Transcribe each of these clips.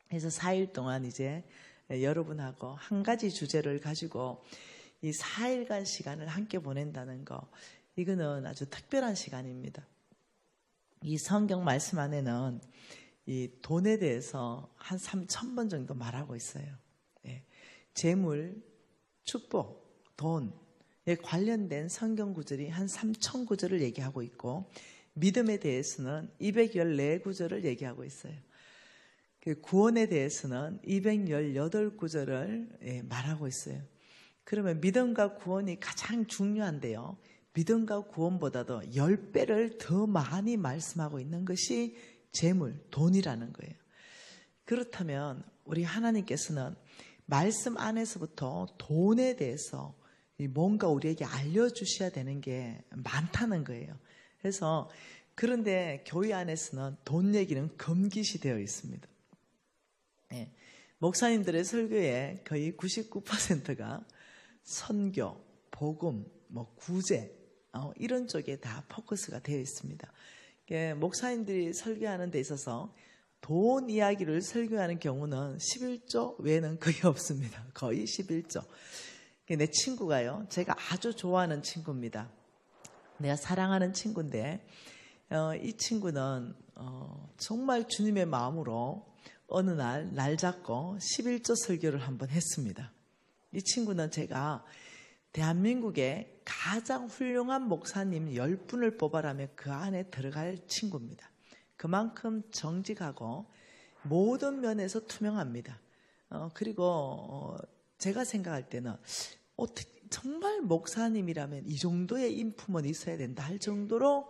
그래서 4일 동안 이제 여러분하고 한 가지 주제를 가지고 이 4일간 시간을 함께 보낸다는 거, 이거는 아주 특별한 시간입니다. 이 성경 말씀 안에는 이 돈에 대해서 한 3,000번 정도 말하고 있어요. 예. 재물, 축복, 돈에 관련된 성경 구절이 한 3,000 구절을 얘기하고 있고, 믿음에 대해서는 214 구절을 얘기하고 있어요. 구원에 대해서는 218 구절을 말하고 있어요. 그러면 믿음과 구원이 가장 중요한데요, 믿음과 구원보다도 10배를 더 많이 말씀하고 있는 것이 재물, 돈이라는 거예요. 그렇다면 우리 하나님께서는 말씀 안에서부터 돈에 대해서 뭔가 우리에게 알려주셔야 되는 게 많다는 거예요. 그래서 그런데 교회 안에서는 돈 얘기는 금기시 되어 있습니다. 네. 목사님들의 설교의 거의 99%가 선교, 복음, 구제 이런 쪽에 다 포커스가 되어 있습니다. 목사님들이 설교하는 데 있어서 돈 이야기를 설교하는 경우는 11조 외에는 거의 없습니다. 거의 11조. 내 친구가요, 제가 아주 좋아하는 친구입니다. 내가 사랑하는 친구인데 이 친구는 정말 주님의 마음으로 어느 날 잡고 11조 설교를 한번 했습니다. 이 친구는 제가 대한민국에 가장 훌륭한 목사님 10분을 뽑아라면 그 안에 들어갈 친구입니다. 그만큼 정직하고 모든 면에서 투명합니다. 그리고 제가 생각할 때는 정말 목사님이라면 이 정도의 인품은 있어야 된다 할 정도로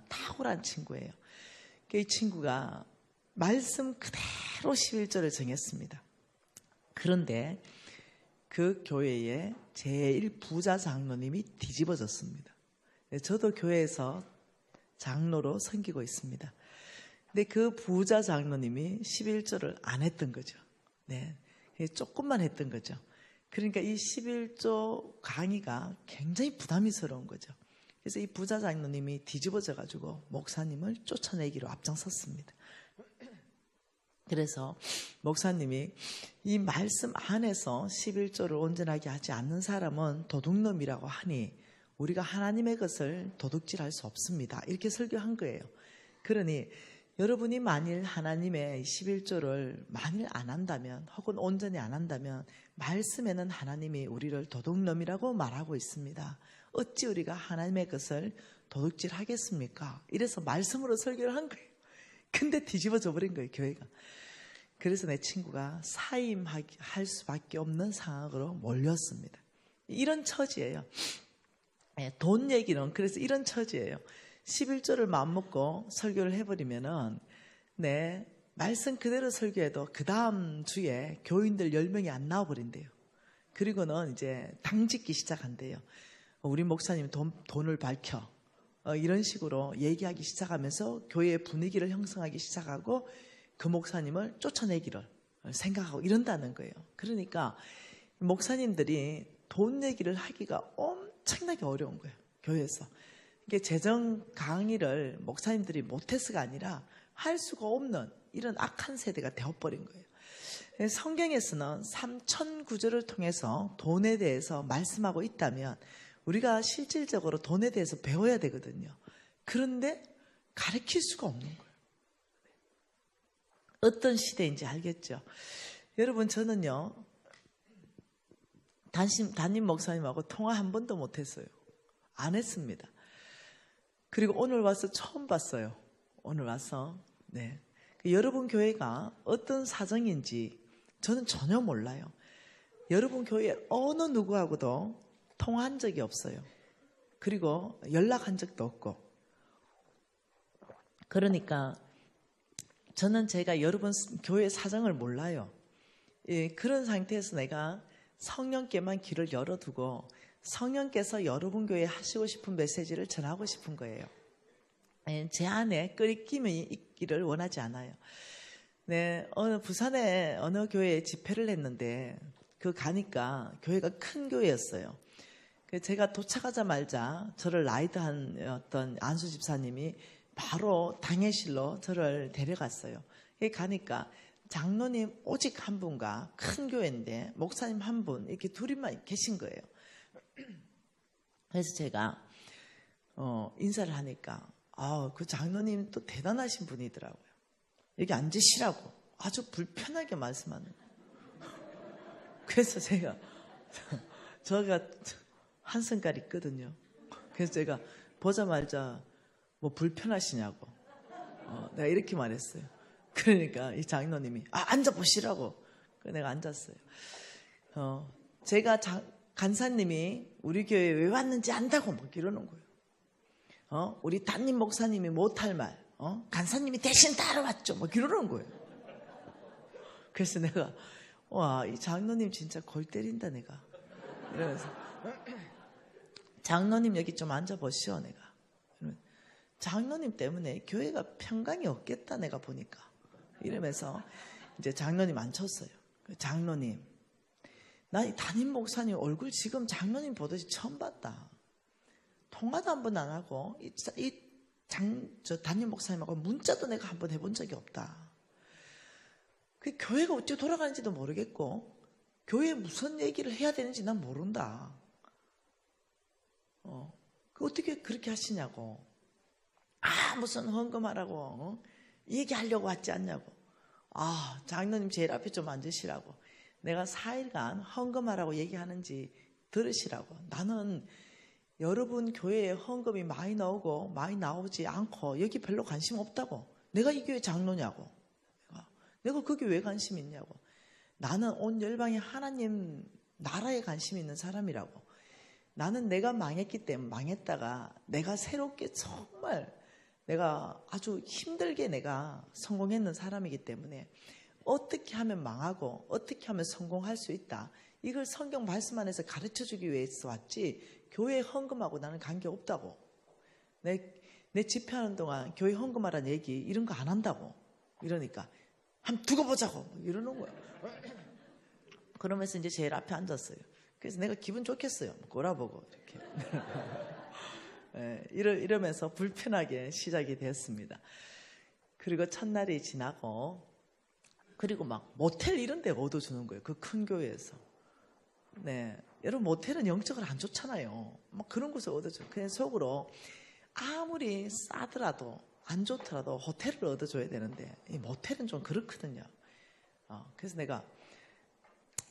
탁월한 친구예요. 이 친구가 말씀 그대로 11절을 정했습니다. 그런데 그 교회에 제일 부자 장로님이 뒤집어졌습니다. 저도 교회에서 장로로 섬기고 있습니다. 근데 그 부자 장로님이 11조를 안 했던 거죠. 네, 조금만 했던 거죠. 그러니까 이 11조 강의가 굉장히 부담스러운 거죠. 그래서 이 부자 장로님이 뒤집어져가지고 목사님을 쫓아내기로 앞장섰습니다. 그래서 목사님이 이 말씀 안에서 11조를 온전하게 하지 않는 사람은 도둑놈이라고 하니 우리가 하나님의 것을 도둑질할 수 없습니다. 이렇게 설교한 거예요. 그러니 여러분이 만일 하나님의 11조를 만일 안 한다면, 혹은 온전히 안 한다면 말씀에는 하나님이 우리를 도둑놈이라고 말하고 있습니다. 어찌 우리가 하나님의 것을 도둑질하겠습니까? 이래서 말씀으로 설교를 한 거예요. 근데 뒤집어져 버린 거예요, 교회가. 그래서 내 친구가 사임할 수밖에 없는 상황으로 몰렸습니다. 이런 처지예요. 돈 얘기는 그래서 이런 처지예요. 11조를 마음먹고 설교를 해버리면은, 말씀 그대로 설교해도 그 다음 주에 교인들 10명이 안 나와버린대요. 그리고는 이제 당짓기 시작한대요. 우리 목사님 돈을 밝혀. 이런 식으로 얘기하기 시작하면서 교회의 분위기를 형성하기 시작하고 그 목사님을 쫓아내기를 생각하고 이런다는 거예요. 그러니까 목사님들이 돈 얘기를 하기가 엄청나게 어려운 거예요, 교회에서. 이게 재정 강의를 목사님들이 못해서가 아니라 할 수가 없는 이런 악한 세대가 되어버린 거예요. 성경에서는 3,000 구절을 통해서 돈에 대해서 말씀하고 있다면 우리가 실질적으로 돈에 대해서 배워야 되거든요. 그런데 가르칠 수가 없는 거예요. 어떤 시대인지 알겠죠? 여러분, 저는요, 담임 목사님하고 통화 한 번도 못했어요. 안 했습니다. 그리고 오늘 와서 처음 봤어요. 오늘 와서. 여러분 교회가 어떤 사정인지 저는 전혀 몰라요. 여러분 교회 어느 누구하고도 통화한 적이 없어요. 그리고 연락한 적도 없고. 그러니까 저는 제가 여러분 교회 사정을 몰라요. 그런 상태에서 내가 성령께만 길을 열어두고 성령께서 여러분 교회에 하시고 싶은 메시지를 전하고 싶은 거예요. 제 안에 끓이김이 있기를 원하지 않아요. 부산에 어느 교회에 집회를 했는데 가니까 교회가 큰 교회였어요. 제가 도착하자마자 저를 라이드한 어떤 안수 집사님이 바로 당회실로 저를 데려갔어요. 가니까 장로님 오직 한 분과 큰 교회인데 목사님 한 분 이렇게 둘이만 계신 거예요. 그래서 제가 인사를 하니까 그 장로님 또 대단하신 분이더라고요. 여기 앉으시라고 아주 불편하게 말씀하는 거예요. 그래서 제가 한성깔 있거든요. 그래서 제가 보자마자 뭐 불편하시냐고 내가 이렇게 말했어요. 그러니까 이 장로님이 앉아보시라고. 내가 앉았어요. 제가 간사님이 우리 교회에 왜 왔는지 안다고 막 이러는 거예요. 우리 담임 목사님이 못할 말 간사님이 대신 따라왔죠 막 이러는 거예요. 그래서 내가 와, 이 장로님 진짜 골 때린다 내가 이러면서 장로님 여기 좀 앉아보시오 내가. 장로님 때문에 교회가 평강이 없겠다 내가 보니까 이러면서 이제 장로님 앉혔어요. 장로님, 나 이 담임 목사님 얼굴 지금 장로님 보듯이 처음 봤다. 통화도 한 번 안 하고 저 담임 목사님하고 문자도 내가 한 번 해본 적이 없다. 그 교회가 어떻게 돌아가는지도 모르겠고 교회에 무슨 얘기를 해야 되는지 난 모른다. 그 어떻게 그렇게 하시냐고. 무슨 헌금하라고 얘기하려고 왔지 않냐고. 장로님 제일 앞에 좀 앉으시라고. 내가 4일간 헌금하라고 얘기하는지 들으시라고. 나는 여러분 교회에 헌금이 많이 나오고 많이 나오지 않고 여기 별로 관심 없다고. 내가 이 교회 장로냐고. 내가 거기 왜 관심 있냐고. 나는 온 열방에 하나님 나라에 관심 있는 사람이라고. 나는 내가 망했기 때문에 망했다가 내가 새롭게 정말 내가 아주 힘들게 내가 성공했는 사람이기 때문에 어떻게 하면 망하고 어떻게 하면 성공할 수 있다. 이걸 성경 말씀 안에서 가르쳐주기 위해서 왔지 교회 헌금하고 나는 관계없다고. 내 집회하는 동안 교회 헌금하라는 얘기 이런 거 안 한다고. 이러니까 한번 두고 보자고 이러는 거야. 그러면서 이제 제일 앞에 앉았어요. 그래서 내가 기분 좋겠어요. 꼬라보고 이렇게. 이러면서 불편하게 시작이 됐습니다. 그리고 첫날이 지나고 그리고 막 모텔 이런 데 얻어주는 거예요. 그 큰 교회에서. 네, 여러분 모텔은 영적으로 안 좋잖아요. 막 그런 곳에 얻어줘요. 그냥 속으로 아무리 싸더라도 안 좋더라도 호텔을 얻어줘야 되는데 이 모텔은 좀 그렇거든요. 그래서 내가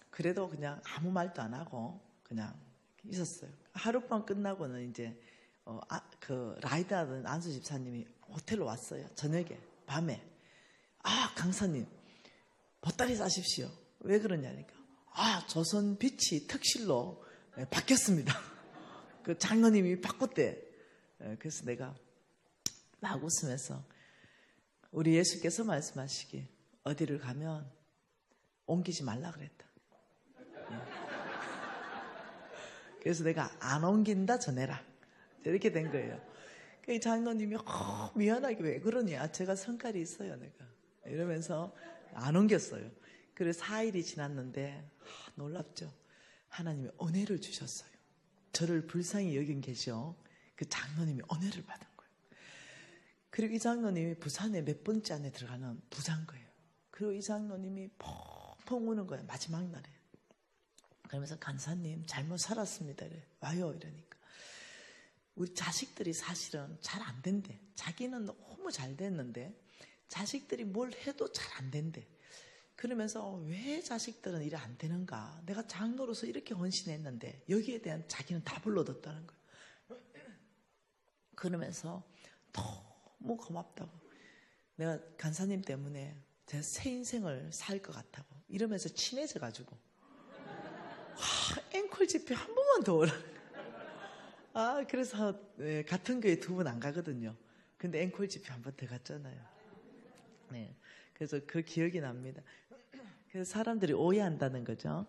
그래도 그냥 아무 말도 안 하고 그냥 있었어요. 하룻밤 끝나고는 이제 그 라이드하던 안수 집사님이 호텔로 왔어요. 저녁에 밤에. 강사님 보따리 싸십시오. 왜 그러냐니까. 조선 빛이 특실로 바뀌었습니다. 그 장로님이 바꿨대. 그래서 내가 막 웃으면서 우리 예수께서 말씀하시기 어디를 가면 옮기지 말라 그랬다. 그래서 내가 안 옮긴다 전해라. 이렇게 된 거예요. 그 장로님이 미안하게 왜 그러냐. 제가 성깔이 있어요 내가. 이러면서 안 옮겼어요. 그래서 4일이 지났는데 놀랍죠. 하나님이 은혜를 주셨어요. 저를 불쌍히 여긴 계셔. 그 장로님이 은혜를 받은 거예요. 그리고 이 장로님이 부산에 몇 번째 안에 들어가는 부장거예요. 그리고 이 장로님이 펑펑 우는 거예요. 마지막 날에. 그러면서 간사님 잘못 살았습니다. 이래. 와요 이러니까. 우리 자식들이 사실은 잘 안 된대. 자기는 너무 잘 됐는데 자식들이 뭘 해도 잘 안 된대. 그러면서 왜 자식들은 이래 안 되는가. 내가 장로로서 이렇게 헌신했는데 여기에 대한 자기는 답을 얻었다는 거예요. 그러면서 너무 고맙다고. 내가 간사님 때문에 제가 새 인생을 살 것 같다고 이러면서 친해져가지고 앵콜 집회 한 번만 더 오라. 그래서 같은 교회 2번 안 가거든요. 근데 앵콜 집회 한 번 더 갔잖아요. 네, 그래서 그 기억이 납니다. 그래서 사람들이 오해한다는 거죠.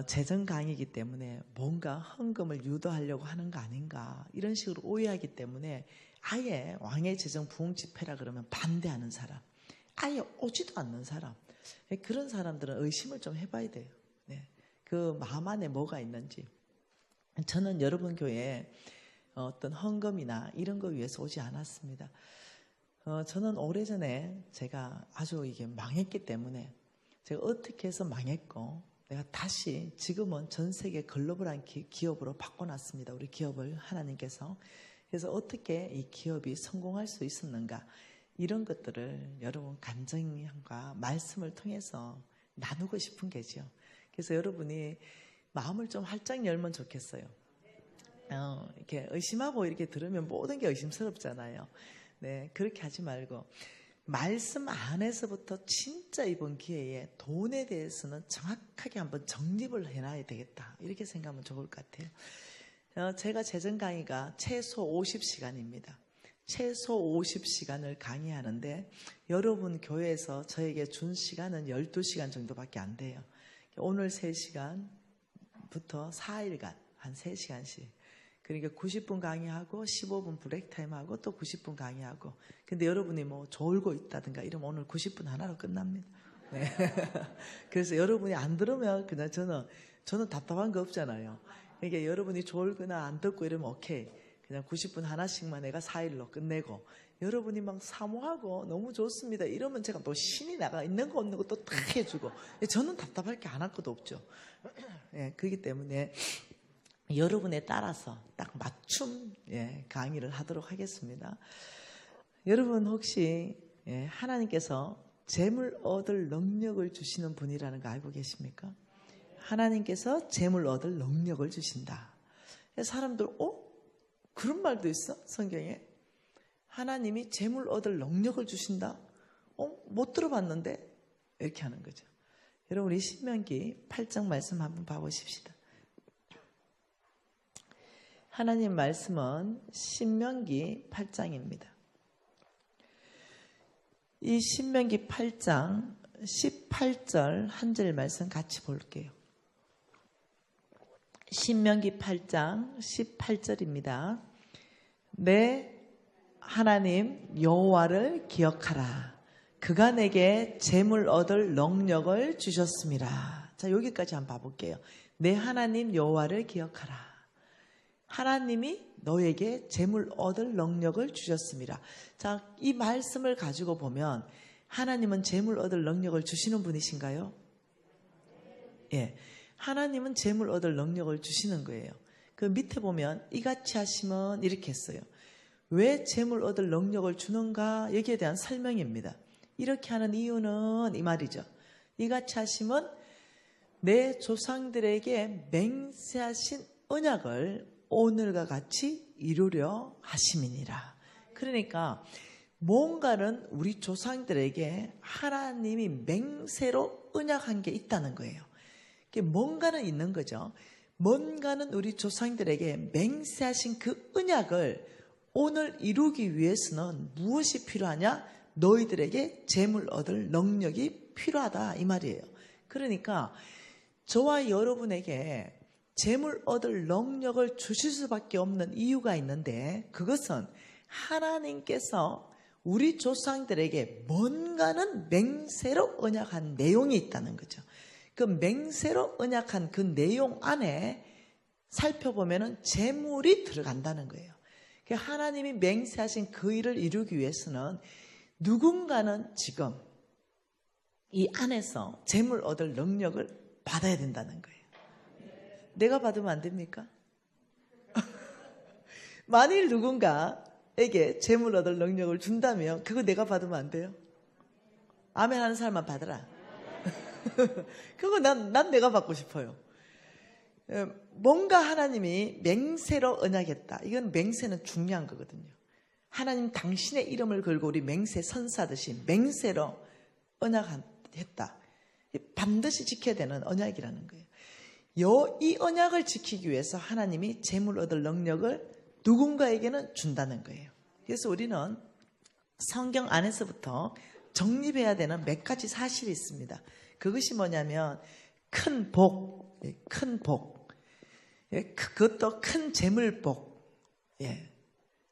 재정 강의이기 때문에 뭔가 헌금을 유도하려고 하는 거 아닌가 이런 식으로 오해하기 때문에 아예 왕의 재정 부흥 집회라 그러면 반대하는 사람, 아예 오지도 않는 사람, 그런 사람들은 의심을 좀 해봐야 돼요. 네, 그 마음 안에 뭐가 있는지. 저는 여러분 교회에 어떤 헌금이나 이런 거 위해서 오지 않았습니다. 저는 오래전에 제가 아주 이게 망했기 때문에 제가 어떻게 해서 망했고 내가 다시 지금은 전 세계 글로벌한 기업으로 바꿔놨습니다. 우리 기업을 하나님께서. 그래서 어떻게 이 기업이 성공할 수 있었는가 이런 것들을 여러분 간증과 말씀을 통해서 나누고 싶은 게죠. 그래서 여러분이 마음을 좀 활짝 열면 좋겠어요. 이렇게 의심하고 이렇게 들으면 모든 게 의심스럽잖아요. 네, 그렇게 하지 말고 말씀 안에서부터 진짜 이번 기회에 돈에 대해서는 정확하게 한번 정립을 해놔야 되겠다. 이렇게 생각하면 좋을 것 같아요. 제가 재정 강의가 최소 50시간입니다. 최소 50시간을 강의하는데 여러분 교회에서 저에게 준 시간은 12시간 정도밖에 안 돼요. 오늘 3시간부터 4일간 한 3시간씩. 그러니까 90분 강의하고 15분 브레이크타임하고 또 90분 강의하고. 근데 여러분이 뭐 졸고 있다든가 이러면 오늘 90분 하나로 끝납니다. 네. 그래서 여러분이 안 들으면 그냥 저는 답답한 거 없잖아요. 그러니까 여러분이 졸거나 안 듣고 이러면 오케이. 그냥 90분 하나씩만 내가 4일로 끝내고 여러분이 막 사모하고 너무 좋습니다. 이러면 제가 또 신이 나가 있는 거 없는 거 또 다 해주고 저는 답답할 게 하나 것도 없죠. 예, 그렇기 때문에 여러분에 따라서 딱 맞춤 강의를 하도록 하겠습니다. 여러분 혹시 하나님께서 재물 얻을 능력을 주시는 분이라는 거 알고 계십니까? 하나님께서 재물 얻을 능력을 주신다. 사람들 그런 말도 있어? 성경에 하나님이 재물 얻을 능력을 주신다? 못 들어봤는데? 이렇게 하는 거죠. 여러분 우리 신명기 8장 말씀 한번 봐보십시다. 하나님 말씀은 신명기 8장입니다. 이 신명기 8장 18절 한 절 말씀 같이 볼게요. 신명기 8장 18절입니다. 내 하나님 여호와를 기억하라. 그가 내게 재물 얻을 능력을 주셨습니다. 자, 여기까지 한번 봐볼게요. 내 하나님 여호와를 기억하라. 하나님이 너에게 재물 얻을 능력을 주셨습니다. 자, 이 말씀을 가지고 보면 하나님은 재물 얻을 능력을 주시는 분이신가요? 예. 하나님은 재물 얻을 능력을 주시는 거예요. 그 밑에 보면 이같이 하시면 이렇게 했어요. 왜 재물 얻을 능력을 주는가? 여기에 대한 설명입니다. 이렇게 하는 이유는 이 말이죠. 이같이 하시면 내 조상들에게 맹세하신 언약을 오늘과 같이 이루려 하심이니라. 그러니까 뭔가는 우리 조상들에게 하나님이 맹세로 언약한 게 있다는 거예요. 뭔가는 있는 거죠. 뭔가는 우리 조상들에게 맹세하신 그 언약을 오늘 이루기 위해서는 무엇이 필요하냐? 너희들에게 재물 얻을 능력이 필요하다 이 말이에요. 그러니까 저와 여러분에게 재물 얻을 능력을 주실 수밖에 없는 이유가 있는데 그것은 하나님께서 우리 조상들에게 뭔가는 맹세로 언약한 내용이 있다는 거죠. 그 맹세로 언약한 그 내용 안에 살펴보면 재물이 들어간다는 거예요. 하나님이 맹세하신 그 일을 이루기 위해서는 누군가는 지금 이 안에서 재물 얻을 능력을 받아야 된다는 거예요. 내가 받으면 안 됩니까? 만일 누군가에게 재물 얻을 능력을 준다면 그거 내가 받으면 안 돼요? 아멘 하는 사람만 받으라. 그거 난 내가 받고 싶어요. 뭔가 하나님이 맹세로 언약했다. 이건 맹세는 중요한 거거든요. 하나님 당신의 이름을 걸고 우리 맹세 선사하듯이 맹세로 언약했다. 반드시 지켜야 되는 언약이라는 거예요. 이 언약을 지키기 위해서 하나님이 재물 얻을 능력을 누군가에게는 준다는 거예요. 그래서 우리는 성경 안에서부터 정립해야 되는 몇 가지 사실이 있습니다. 그것이 뭐냐면 큰 복, 큰 복, 그것도 큰 재물복.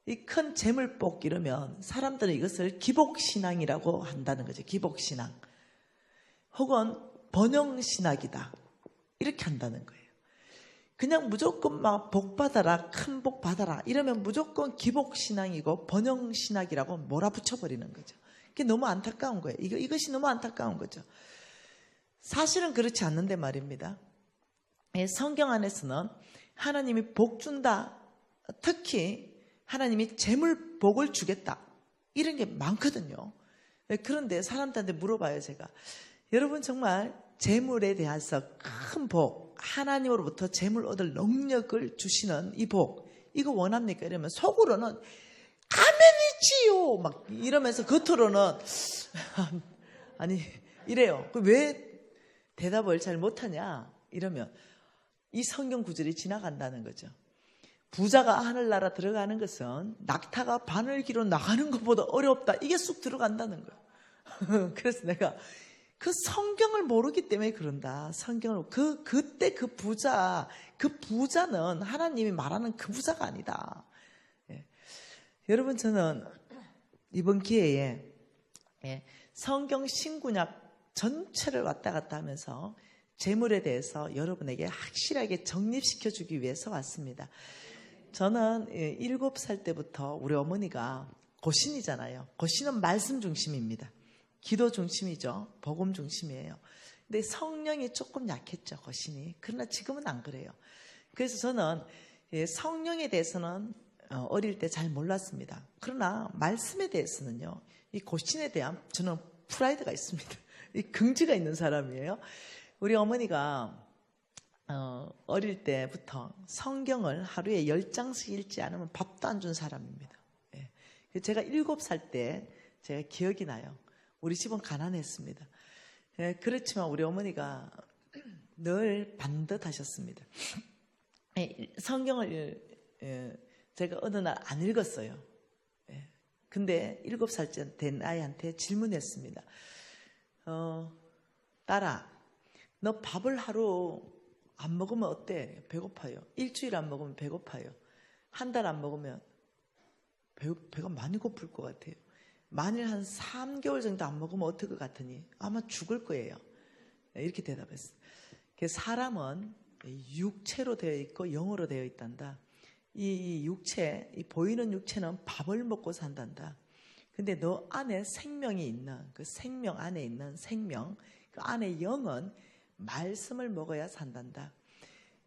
이 큰 재물복 이러면 사람들은 이것을 기복신앙이라고 한다는 거죠. 기복신앙. 혹은 번영신학이다. 이렇게 한다는 거예요. 그냥 무조건 막 복 받아라, 큰 복 받아라 이러면 무조건 기복신앙이고 번영신학이라고 몰아붙여버리는 거죠. 그게 너무 안타까운 거예요. 이것이 너무 안타까운 거죠. 사실은 그렇지 않는데 말입니다. 성경 안에서는 하나님이 복 준다, 특히 하나님이 재물 복을 주겠다 이런 게 많거든요. 그런데 사람들한테 물어봐요. 제가 여러분 정말 재물에 대해서 큰 복, 하나님으로부터 재물 얻을 능력을 주시는 이 복 이거 원합니까? 이러면 속으로는 아멘이지요 막 이러면서 겉으로는 아니 이래요. 왜 대답을 잘 못하냐 이러면 이 성경 구절이 지나간다는 거죠. 부자가 하늘나라 들어가는 것은 낙타가 바늘기로 나가는 것보다 어렵다. 이게 쑥 들어간다는 거예요. 그래서 내가 그 성경을 모르기 때문에 그런다. 성경을 그때 그 부자는 하나님이 말하는 그 부자가 아니다. 예. 여러분 저는 이번 기회에 성경 신구약 전체를 왔다 갔다 하면서 재물에 대해서 여러분에게 확실하게 정립시켜 주기 위해서 왔습니다. 저는 7살 때부터 우리 어머니가 고신이잖아요. 고신은 말씀 중심입니다. 기도 중심이죠. 복음 중심이에요. 근데 성령이 조금 약했죠. 고신이. 그러나 지금은 안 그래요. 그래서 저는 성령에 대해서는 어릴 때 잘 몰랐습니다. 그러나 말씀에 대해서는요. 이 고신에 대한 저는 프라이드가 있습니다. 이 긍지가 있는 사람이에요. 우리 어머니가 어릴 때부터 성경을 하루에 10장씩 읽지 않으면 밥도 안 준 사람입니다. 예. 제가 7살 때 제가 기억이 나요. 우리 집은 가난했습니다. 예, 그렇지만 우리 어머니가 늘 반듯하셨습니다. 성경을 제가 어느 날 안 읽었어요. 예. 근데 7살째 된 아이한테 질문했습니다. 딸아, 너 밥을 하루 안 먹으면 어때? 배고파요. 일주일 안 먹으면 배고파요. 한 달 안 먹으면 배가 많이 고플 것 같아요. 만일 한 3개월 정도 안 먹으면 어떨 것 같으니? 아마 죽을 거예요. 이렇게 대답했어요. 사람은 육체로 되어 있고 영으로 되어 있단다. 이 육체, 이 보이는 육체는 밥을 먹고 산단다. 근데 너 안에 생명이 있는 그 생명 안에 있는 생명, 그 안에 영은 말씀을 먹어야 산단다.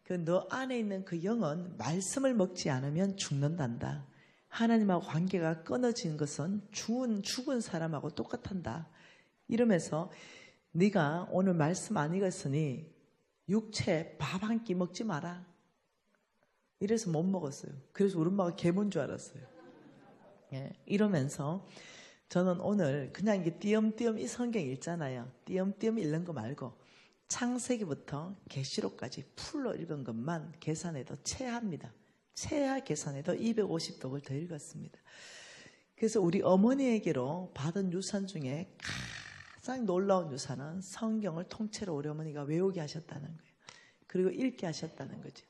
그 너 안에 있는 그 영은 말씀을 먹지 않으면 죽는단다. 하나님하고 관계가 끊어진 것은 죽은 사람하고 똑같단다. 이러면서 네가 오늘 말씀 안 읽었으니 육체 밥 한 끼 먹지 마라. 이래서 못 먹었어요. 그래서 우리 엄마가 개몬 줄 알았어요. 예, 이러면서 저는 오늘 그냥 이게 띄엄띄엄 이 성경 읽잖아요. 띄엄띄엄 읽는 거 말고 창세기부터 계시록까지 풀로 읽은 것만 계산해도 최하입니다. 최하 계산해도 250독을 더 읽었습니다. 그래서 우리 어머니에게로 받은 유산 중에 가장 놀라운 유산은 성경을 통째로 우리 어머니가 외우게 하셨다는 거예요. 그리고 읽게 하셨다는 거죠.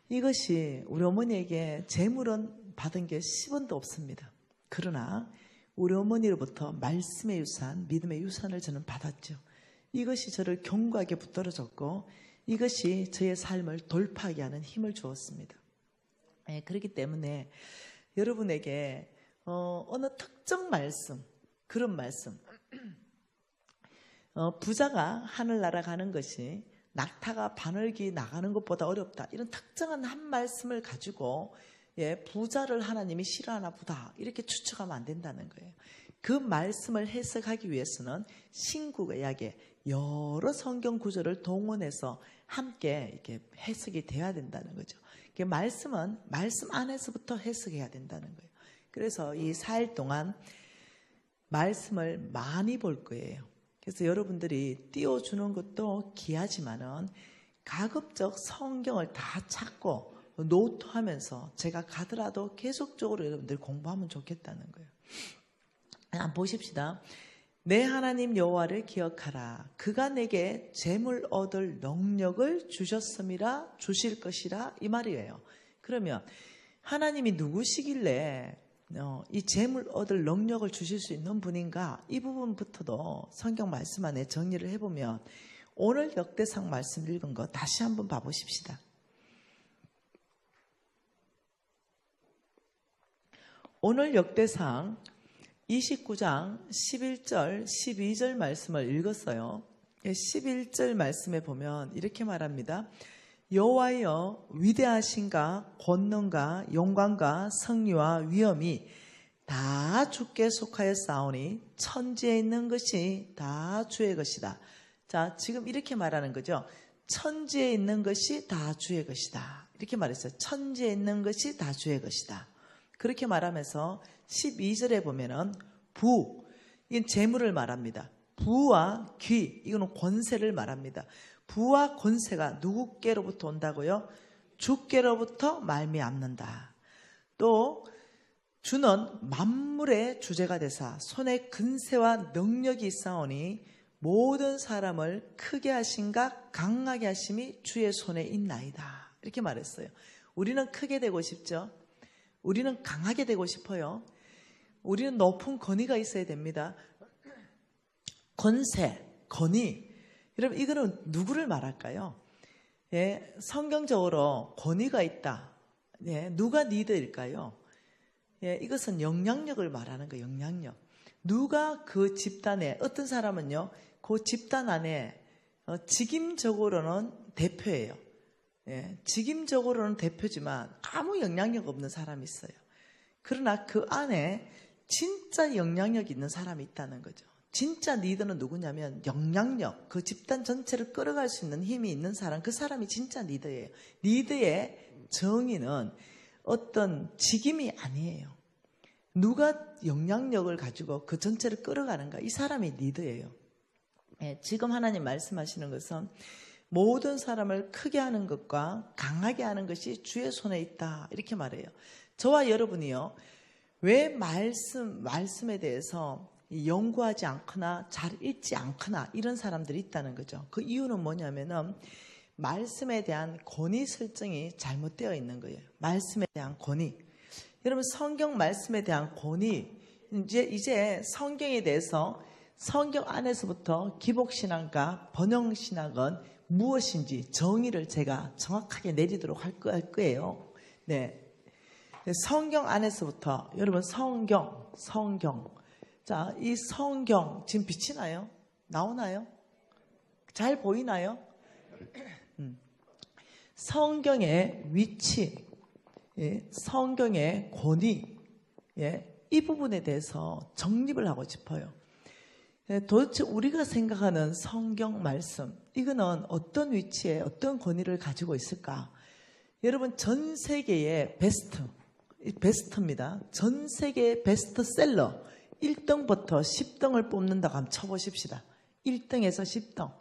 이것이 우리 어머니에게 재물은 받은 게 10원도 없습니다. 그러나 우리 어머니로부터 말씀의 유산, 믿음의 유산을 저는 받았죠. 이것이 저를 견고하게 붙들어줬고 이것이 저의 삶을 돌파하게 하는 힘을 주었습니다. 네, 그렇기 때문에 여러분에게 어느 특정 말씀, 그런 말씀, 부자가 하늘나라 가는 것이 낙타가 바늘기 나가는 것보다 어렵다. 이런 특정한 한 말씀을 가지고 부자를 하나님이 싫어하나 보다 이렇게 추측하면 안 된다는 거예요. 그 말씀을 해석하기 위해서는 신구약의 여러 성경 구절을 동원해서 함께 이렇게 해석이 돼야 된다는 거죠. 말씀은 말씀 안에서부터 해석해야 된다는 거예요. 그래서 이 4일 동안 말씀을 많이 볼 거예요. 그래서 여러분들이 띄워주는 것도 귀하지만은 가급적 성경을 다 찾고 노트하면서 제가 가더라도 계속적으로 여러분들 공부하면 좋겠다는 거예요. 한번 보십시다. 내 하나님 여호와를 기억하라. 그가 내게 재물 얻을 능력을 주셨음이라 주실 것이라 이 말이에요. 그러면 하나님이 누구시길래 이 재물 얻을 능력을 주실 수 있는 분인가? 이 부분부터도 성경 말씀 안에 정리를 해보면 오늘 역대상 말씀 읽은 거 다시 한번 봐보십시다. 오늘 역대상 29장 11절, 12절 말씀을 읽었어요. 11절 말씀에 보면 이렇게 말합니다. 여호와여 위대하신가 권능과 영광과 성리와 위엄이 다 주께 속하여 싸우니 천지에 있는 것이 다 주의 것이다. 자, 지금 이렇게 말하는 거죠. 천지에 있는 것이 다 주의 것이다. 이렇게 말했어요. 천지에 있는 것이 다 주의 것이다. 그렇게 말하면서 12절에 보면은 부, 이건 재물을 말합니다. 부와 귀, 이거는 권세를 말합니다. 부와 권세가 누구께로부터 온다고요? 주께로부터 말미암는다. 또 주는 만물의 주제가 되사 손에 근세와 능력이 있사오니 모든 사람을 크게 하신가 강하게 하심이 주의 손에 있나이다. 이렇게 말했어요. 우리는 크게 되고 싶죠. 우리는 강하게 되고 싶어요. 우리는 높은 권위가 있어야 됩니다. 권세, 권위. 여러분, 이거는 누구를 말할까요? 예, 성경적으로 권위가 있다. 예, 누가 리더일까요? 예, 이것은 영향력을 말하는 거예요. 영향력. 누가 그 집단에, 어떤 사람은요, 그 집단 안에 직임적으로는 대표예요. 예, 직임적으로는 대표지만 아무 영향력 없는 사람이 있어요. 그러나 그 안에 진짜 영향력 있는 사람이 있다는 거죠. 진짜 리더는 누구냐면 영향력, 그 집단 전체를 끌어갈 수 있는 힘이 있는 사람, 그 사람이 진짜 리더예요. 리더의 정의는 어떤 직임이 아니에요. 누가 영향력을 가지고 그 전체를 끌어가는가, 이 사람이 리더예요. 예, 지금 하나님 말씀하시는 것은 모든 사람을 크게 하는 것과 강하게 하는 것이 주의 손에 있다, 이렇게 말해요. 저와 여러분이요, 왜 말씀에 대해서 연구하지 않거나 잘 읽지 않거나 이런 사람들이 있다는 거죠. 그 이유는 뭐냐면은 말씀에 대한 권위 설정이 잘못되어 있는 거예요. 말씀에 대한 권위. 여러분, 성경 말씀에 대한 권위, 이제 성경에 대해서 성경 안에서부터 기복신학과 번영신학은 무엇인지 정의를 제가 정확하게 내리도록 할 거예요. 네. 성경 안에서부터, 여러분, 성경. 자, 이 성경 지금 비치나요? 나오나요? 잘 보이나요? 성경의 위치, 예, 성경의 권위, 예, 이 부분에 대해서 정립을 하고 싶어요. 예, 도대체 우리가 생각하는 성경 말씀, 이거는 어떤 위치에 어떤 권위를 가지고 있을까? 여러분, 전 세계의 베스트입니다. 전 세계의 베스트셀러 1등부터 10등을 뽑는다고 한번 쳐보십시다. 1등에서 10등.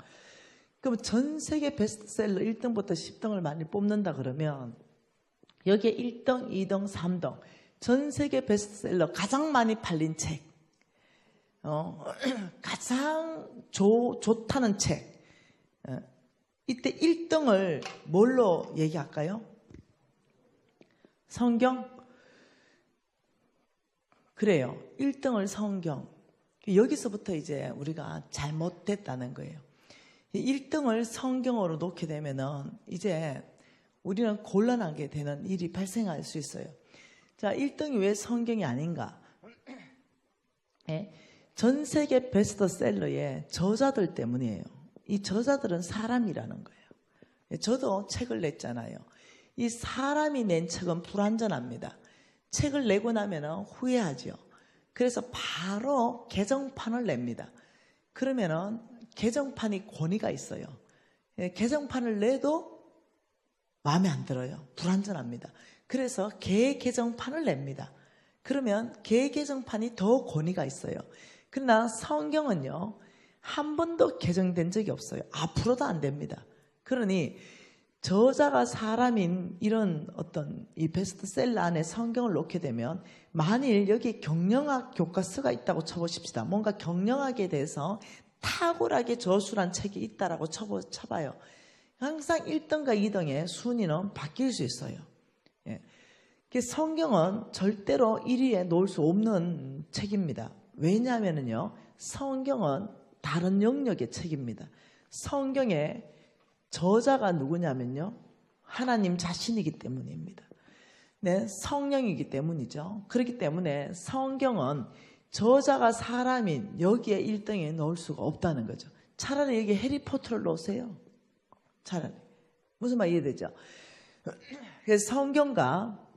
그럼 전 세계 베스트셀러 1등부터 10등을 많이 뽑는다 그러면 여기에 1등, 2등, 3등 전 세계 베스트셀러 가장 많이 팔린 책, 가장 좋다는 책, 이때 1등을 뭘로 얘기할까요? 성경? 그래요. 1등을 성경. 여기서부터 이제 우리가 잘못됐다는 거예요. 1등을 성경으로 놓게 되면은 이제 우리는 곤란하게 되는 일이 발생할 수 있어요. 자, 1등이 왜 성경이 아닌가? 예? 전 세계 베스트셀러의 저자들 때문이에요. 이 저자들은 사람이라는 거예요. 저도 책을 냈잖아요. 이 사람이 낸 책은 불완전합니다. 책을 내고 나면 후회하죠. 그래서 바로 개정판을 냅니다. 그러면은 개정판이 권위가 있어요. 개정판을 내도 마음에 안 들어요. 불완전합니다. 그래서 개개정판을 냅니다. 그러면 개개정판이 더 권위가 있어요. 그러나 성경은요, 한 번도 개정된 적이 없어요. 앞으로도 안 됩니다. 그러니 저자가 사람인 이런 어떤 이 베스트셀러 안에 성경을 놓게 되면 만일 여기 경영학 교과서가 있다고 쳐보십시다. 뭔가 경영학에 대해서 탁월하게 저술한 책이 있다라고 쳐봐요. 항상 1등과 2등의 순위는 바뀔 수 있어요. 예. 성경은 절대로 1위에 놓을 수 없는 책입니다. 왜냐하면요, 성경은 다른 영역의 책입니다. 성경의 저자가 누구냐면요, 하나님 자신이기 때문입니다. 네, 성령이기 때문이죠. 그렇기 때문에 성경은 저자가 사람인 여기에 1등에 넣을 수가 없다는 거죠. 차라리 여기 해리포터를 넣으세요. 차라리. 무슨 말 이해되죠? 그래서 성경과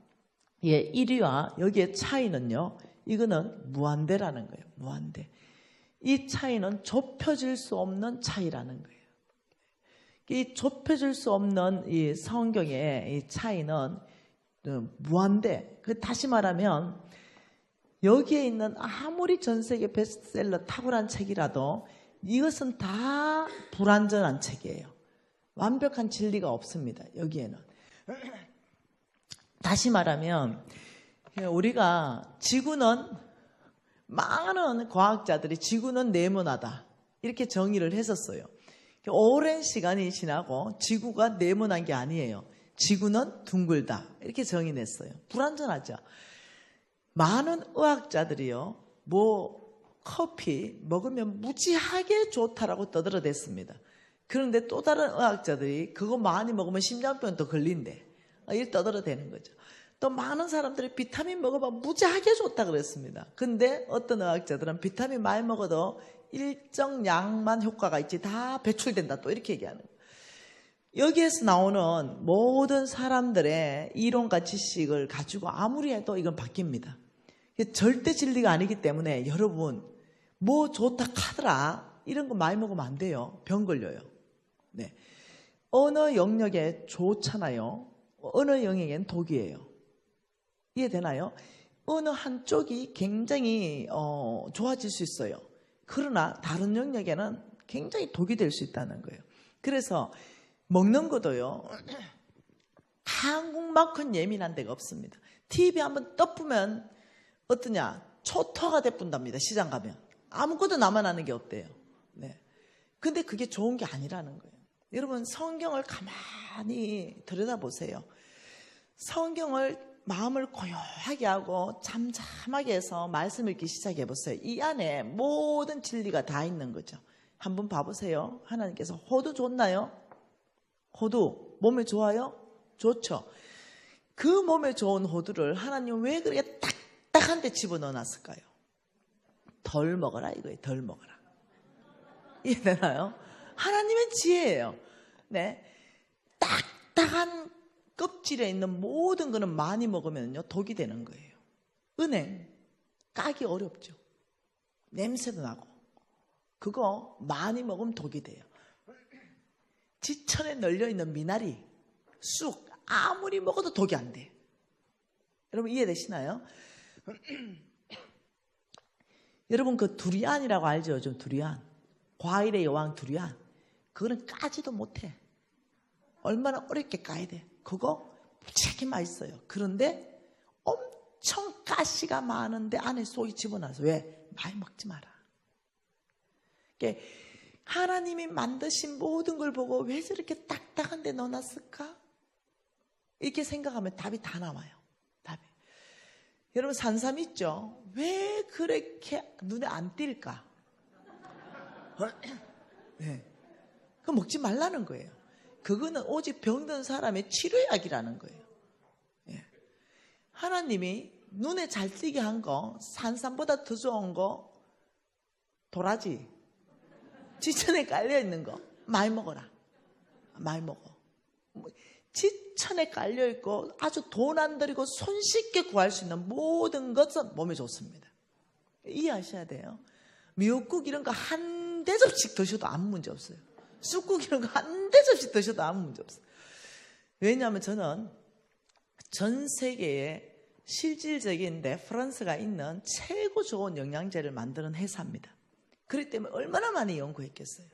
1위와 여기의 차이는요, 이거는 무한대라는 거예요. 무한대. 이 차이는 좁혀질 수 없는 차이라는 거예요. 이 좁혀질 수 없는 이 성경의 이 차이는 무한대. 다시 말하면 여기에 있는 아무리 전 세계 베스트셀러 탁월한 책이라도 이것은 다 불완전한 책이에요. 완벽한 진리가 없습니다. 여기에는. 다시 말하면 우리가 지구는 많은 과학자들이 지구는 네모나다 이렇게 정의를 했었어요. 오랜 시간이 지나고 지구가 네모난 게 아니에요. 지구는 둥글다 이렇게 정의냈어요. 불완전하죠. 많은 의학자들이요, 커피 먹으면 무지하게 좋다라고 떠들어댔습니다. 그런데 또 다른 의학자들이 그거 많이 먹으면 심장병도 걸린대. 이렇게 떠들어대는 거죠. 또 많은 사람들이 비타민 먹어봐 무지하게 좋다 그랬습니다. 근데 어떤 의학자들은 비타민 많이 먹어도 일정 양만 효과가 있지 다 배출된다 또 이렇게 얘기하는 거예요. 여기에서 나오는 모든 사람들의 이론과 지식을 가지고 아무리 해도 이건 바뀝니다. 절대 진리가 아니기 때문에 여러분 뭐 좋다 카더라 이런 거 많이 먹으면 안 돼요. 병 걸려요. 네. 어느 영역에 좋잖아요. 어느 영역엔 독이에요. 이해되나요? 어느 한쪽이 굉장히 좋아질 수 있어요. 그러나 다른 영역에는 굉장히 독이 될 수 있다는 거예요. 그래서 먹는 것도요, 한국만큼 예민한 데가 없습니다. TV 한번 떠보면 어떠냐? 초토화가 돼뿐답니다. 시장 가면. 아무것도 남아나는 게 없대요. 네. 근데 그게 좋은 게 아니라는 거예요. 여러분 성경을 가만히 들여다보세요. 성경을 마음을 고요하게 하고 잠잠하게 해서 말씀 읽기 시작해 보세요. 이 안에 모든 진리가 다 있는 거죠. 한번 봐보세요. 하나님께서 호두 좋나요? 호두 몸에 좋아요? 좋죠. 그 몸에 좋은 호두를 하나님 왜 그렇게 딱딱한 데 집어넣어 놨을까요? 덜 먹어라 이거예요. 덜 먹어라. 이해되나요? 하나님의 지혜예요. 네, 딱딱한 껍질에 있는 모든 거는 많이 먹으면요 독이 되는 거예요. 은행 까기 어렵죠. 냄새도 나고 그거 많이 먹으면 독이 돼요. 지천에 널려있는 미나리 쑥 아무리 먹어도 독이 안 돼. 여러분 이해되시나요? 여러분 그 두리안이라고 알죠? 좀 두리안, 과일의 여왕 두리안, 그거는 까지도 못해. 얼마나 어렵게 까야 돼. 그거 무지하게 맛있어요. 그런데 엄청 가시가 많은데 안에 속이 집어넣어서 왜? 많이 먹지 마라. 그러니까 하나님이 만드신 모든 걸 보고 왜 저렇게 딱딱한 데 넣어놨을까? 이렇게 생각하면 답이 다 나와요. 답이. 여러분 산삼 있죠? 왜 그렇게 눈에 안 띌까? 네. 그거 먹지 말라는 거예요. 그거는 오직 병든 사람의 치료약이라는 거예요. 예. 하나님이 눈에 잘 띄게 한 거, 산삼보다 더 좋은 거, 도라지, 지천에 깔려있는 거 많이 먹어라. 많이 먹어. 지천에 깔려있고 아주 돈 안 들이고 손쉽게 구할 수 있는 모든 것은 몸에 좋습니다. 이해하셔야 돼요. 미역국 이런 거 한 대접씩 드셔도 아무 문제 없어요. 쑥국 이런 거 한 대접씩 드셔도 아무 문제 없어요. 왜냐하면 저는 전 세계에 실질적인데 프랑스가 있는 최고 좋은 영양제를 만드는 회사입니다. 그렇기 때문에 얼마나 많이 연구했겠어요.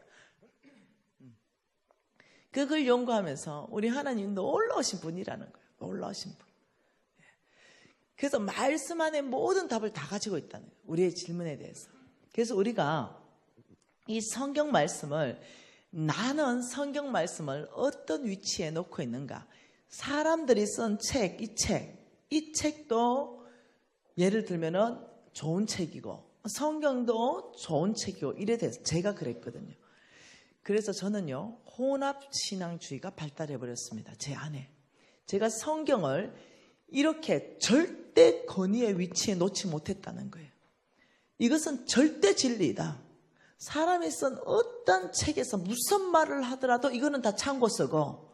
그걸 연구하면서 우리 하나님 놀라우신 분이라는 거예요. 놀라우신 분. 그래서 말씀 안에 모든 답을 다 가지고 있다는 거예요. 우리의 질문에 대해서. 그래서 우리가 이 성경 말씀을, 나는 성경 말씀을 어떤 위치에 놓고 있는가. 사람들이 쓴 책, 이 책도 예를 들면은 좋은 책이고 성경도 좋은 책이고 이래 돼서 제가 그랬거든요. 그래서 저는요 혼합신앙주의가 발달해 버렸습니다. 제 안에. 제가 성경을 이렇게 절대 권위의 위치에 놓지 못했다는 거예요. 이것은 절대 진리이다. 사람이 쓴 어떤 책에서 무슨 말을 하더라도 이거는 다 참고서고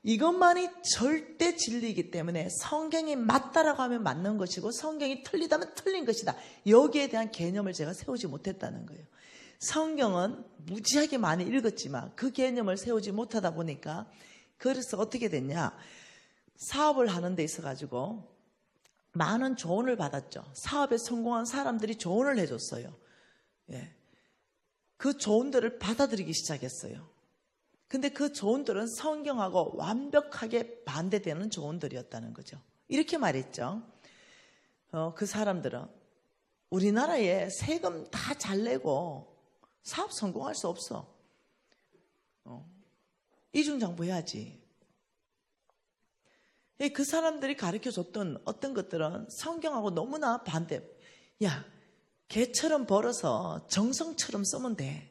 이것만이 절대 진리이기 때문에 성경이 맞다라고 하면 맞는 것이고 성경이 틀리다면 틀린 것이다. 여기에 대한 개념을 제가 세우지 못했다는 거예요. 성경은 무지하게 많이 읽었지만 그 개념을 세우지 못하다 보니까 그래서 어떻게 됐냐. 사업을 하는 데 있어가지고 많은 조언을 받았죠. 사업에 성공한 사람들이 조언을 해줬어요. 예. 그 조언들을 받아들이기 시작했어요. 근데 그 조언들은 성경하고 완벽하게 반대되는 조언들이었다는 거죠. 이렇게 말했죠. 그 사람들은 우리나라에 세금 다 잘 내고 사업 성공할 수 없어. 이중장부해야지. 그 사람들이 가르쳐줬던 어떤 것들은 성경하고 너무나 반대. 야, 개처럼 벌어서 정성처럼 쓰면 돼.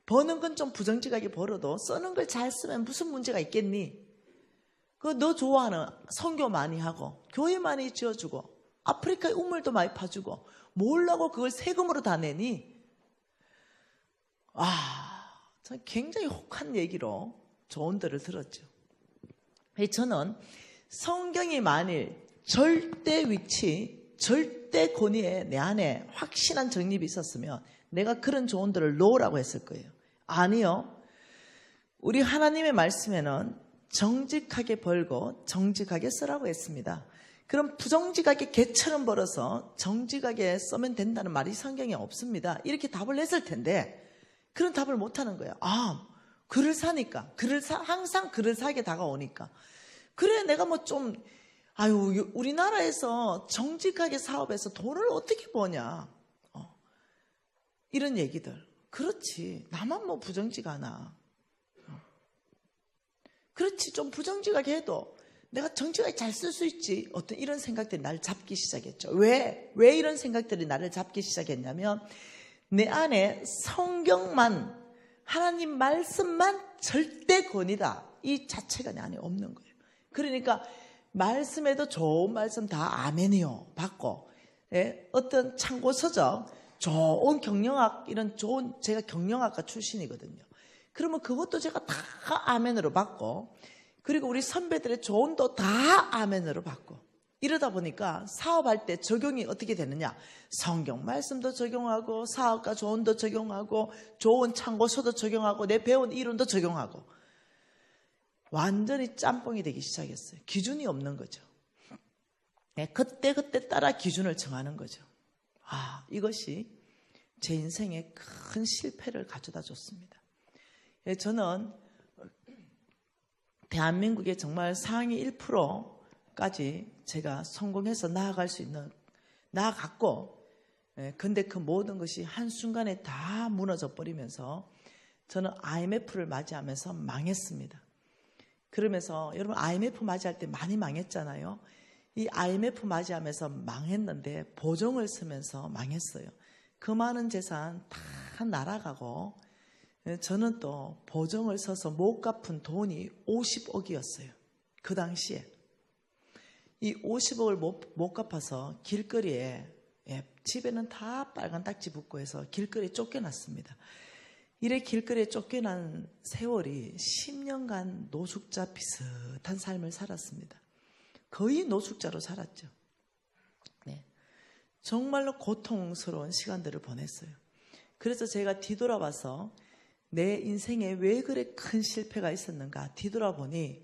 버는 건 좀 부정직하게 벌어도 쓰는 걸 잘 쓰면 무슨 문제가 있겠니? 너 좋아하는 선교 많이 하고 교회 많이 지어주고 아프리카에 우물도 많이 파주고 뭘라고 그걸 세금으로 다 내니? 전 굉장히 혹한 얘기로 조언들을 들었죠. 저는 성경이 만일 절대 위치, 절대 권위에 내 안에 확실한 정립이 있었으면 내가 그런 조언들을 노라고 했을 거예요. 아니요. 우리 하나님의 말씀에는 정직하게 벌고 정직하게 쓰라고 했습니다. 그럼 부정직하게 개처럼 벌어서 정직하게 쓰면 된다는 말이 성경에 없습니다. 이렇게 답을 했을 텐데 그런 답을 못하는 거예요. 글을 사니까 항상 글을 사게 다가오니까 그래 내가 우리나라에서 정직하게 사업해서 돈을 어떻게 버냐 이런 얘기들. 그렇지 나만 부정직하나. 그렇지 좀 부정직하게 해도 내가 정직하게 잘 쓸 수 있지. 어떤 이런 생각들이 나를 잡기 시작했죠. 왜 이런 생각들이 나를 잡기 시작했냐면 내 안에 성경만 하나님 말씀만 절대 권위다 이 자체가 내 안에 없는 거예요. 그러니까 말씀에도 좋은 말씀 다 아멘이요 받고 어떤 참고 서적 좋은 경영학 이런 좋은 제가 경영학과 출신이거든요. 그러면 그것도 제가 다 아멘으로 받고 그리고 우리 선배들의 조언도 다 아멘으로 받고 이러다 보니까 사업할 때 적용이 어떻게 되느냐. 성경 말씀도 적용하고 사업가 조언도 적용하고 좋은 참고서도 적용하고 내 배운 이론도 적용하고 완전히 짬뽕이 되기 시작했어요. 기준이 없는 거죠. 그때 따라 기준을 정하는 거죠. 이것이 제 인생에 큰 실패를 가져다 줬습니다. 저는 대한민국의 정말 상위 1%까지 제가 성공해서 나아갔고 근데 그 모든 것이 한순간에 다 무너져 버리면서 저는 IMF를 맞이하면서 망했습니다. 그러면서 여러분 IMF 맞이할 때 많이 망했잖아요. 이 IMF 맞이하면서 망했는데 보증을 쓰면서 망했어요. 그 많은 재산 다 날아가고 저는 또 보증을 서서 못 갚은 돈이 50억이었어요. 그 당시에. 이 50억을 못 갚아서 길거리에 집에는 다 빨간 딱지 붙고 해서 길거리에 쫓겨났습니다. 이래 길거리에 쫓겨난 세월이 10년간 노숙자 비슷한 삶을 살았습니다. 거의 노숙자로 살았죠. 정말로 고통스러운 시간들을 보냈어요. 그래서 제가 뒤돌아봐서 내 인생에 왜 그래 큰 실패가 있었는가 뒤돌아보니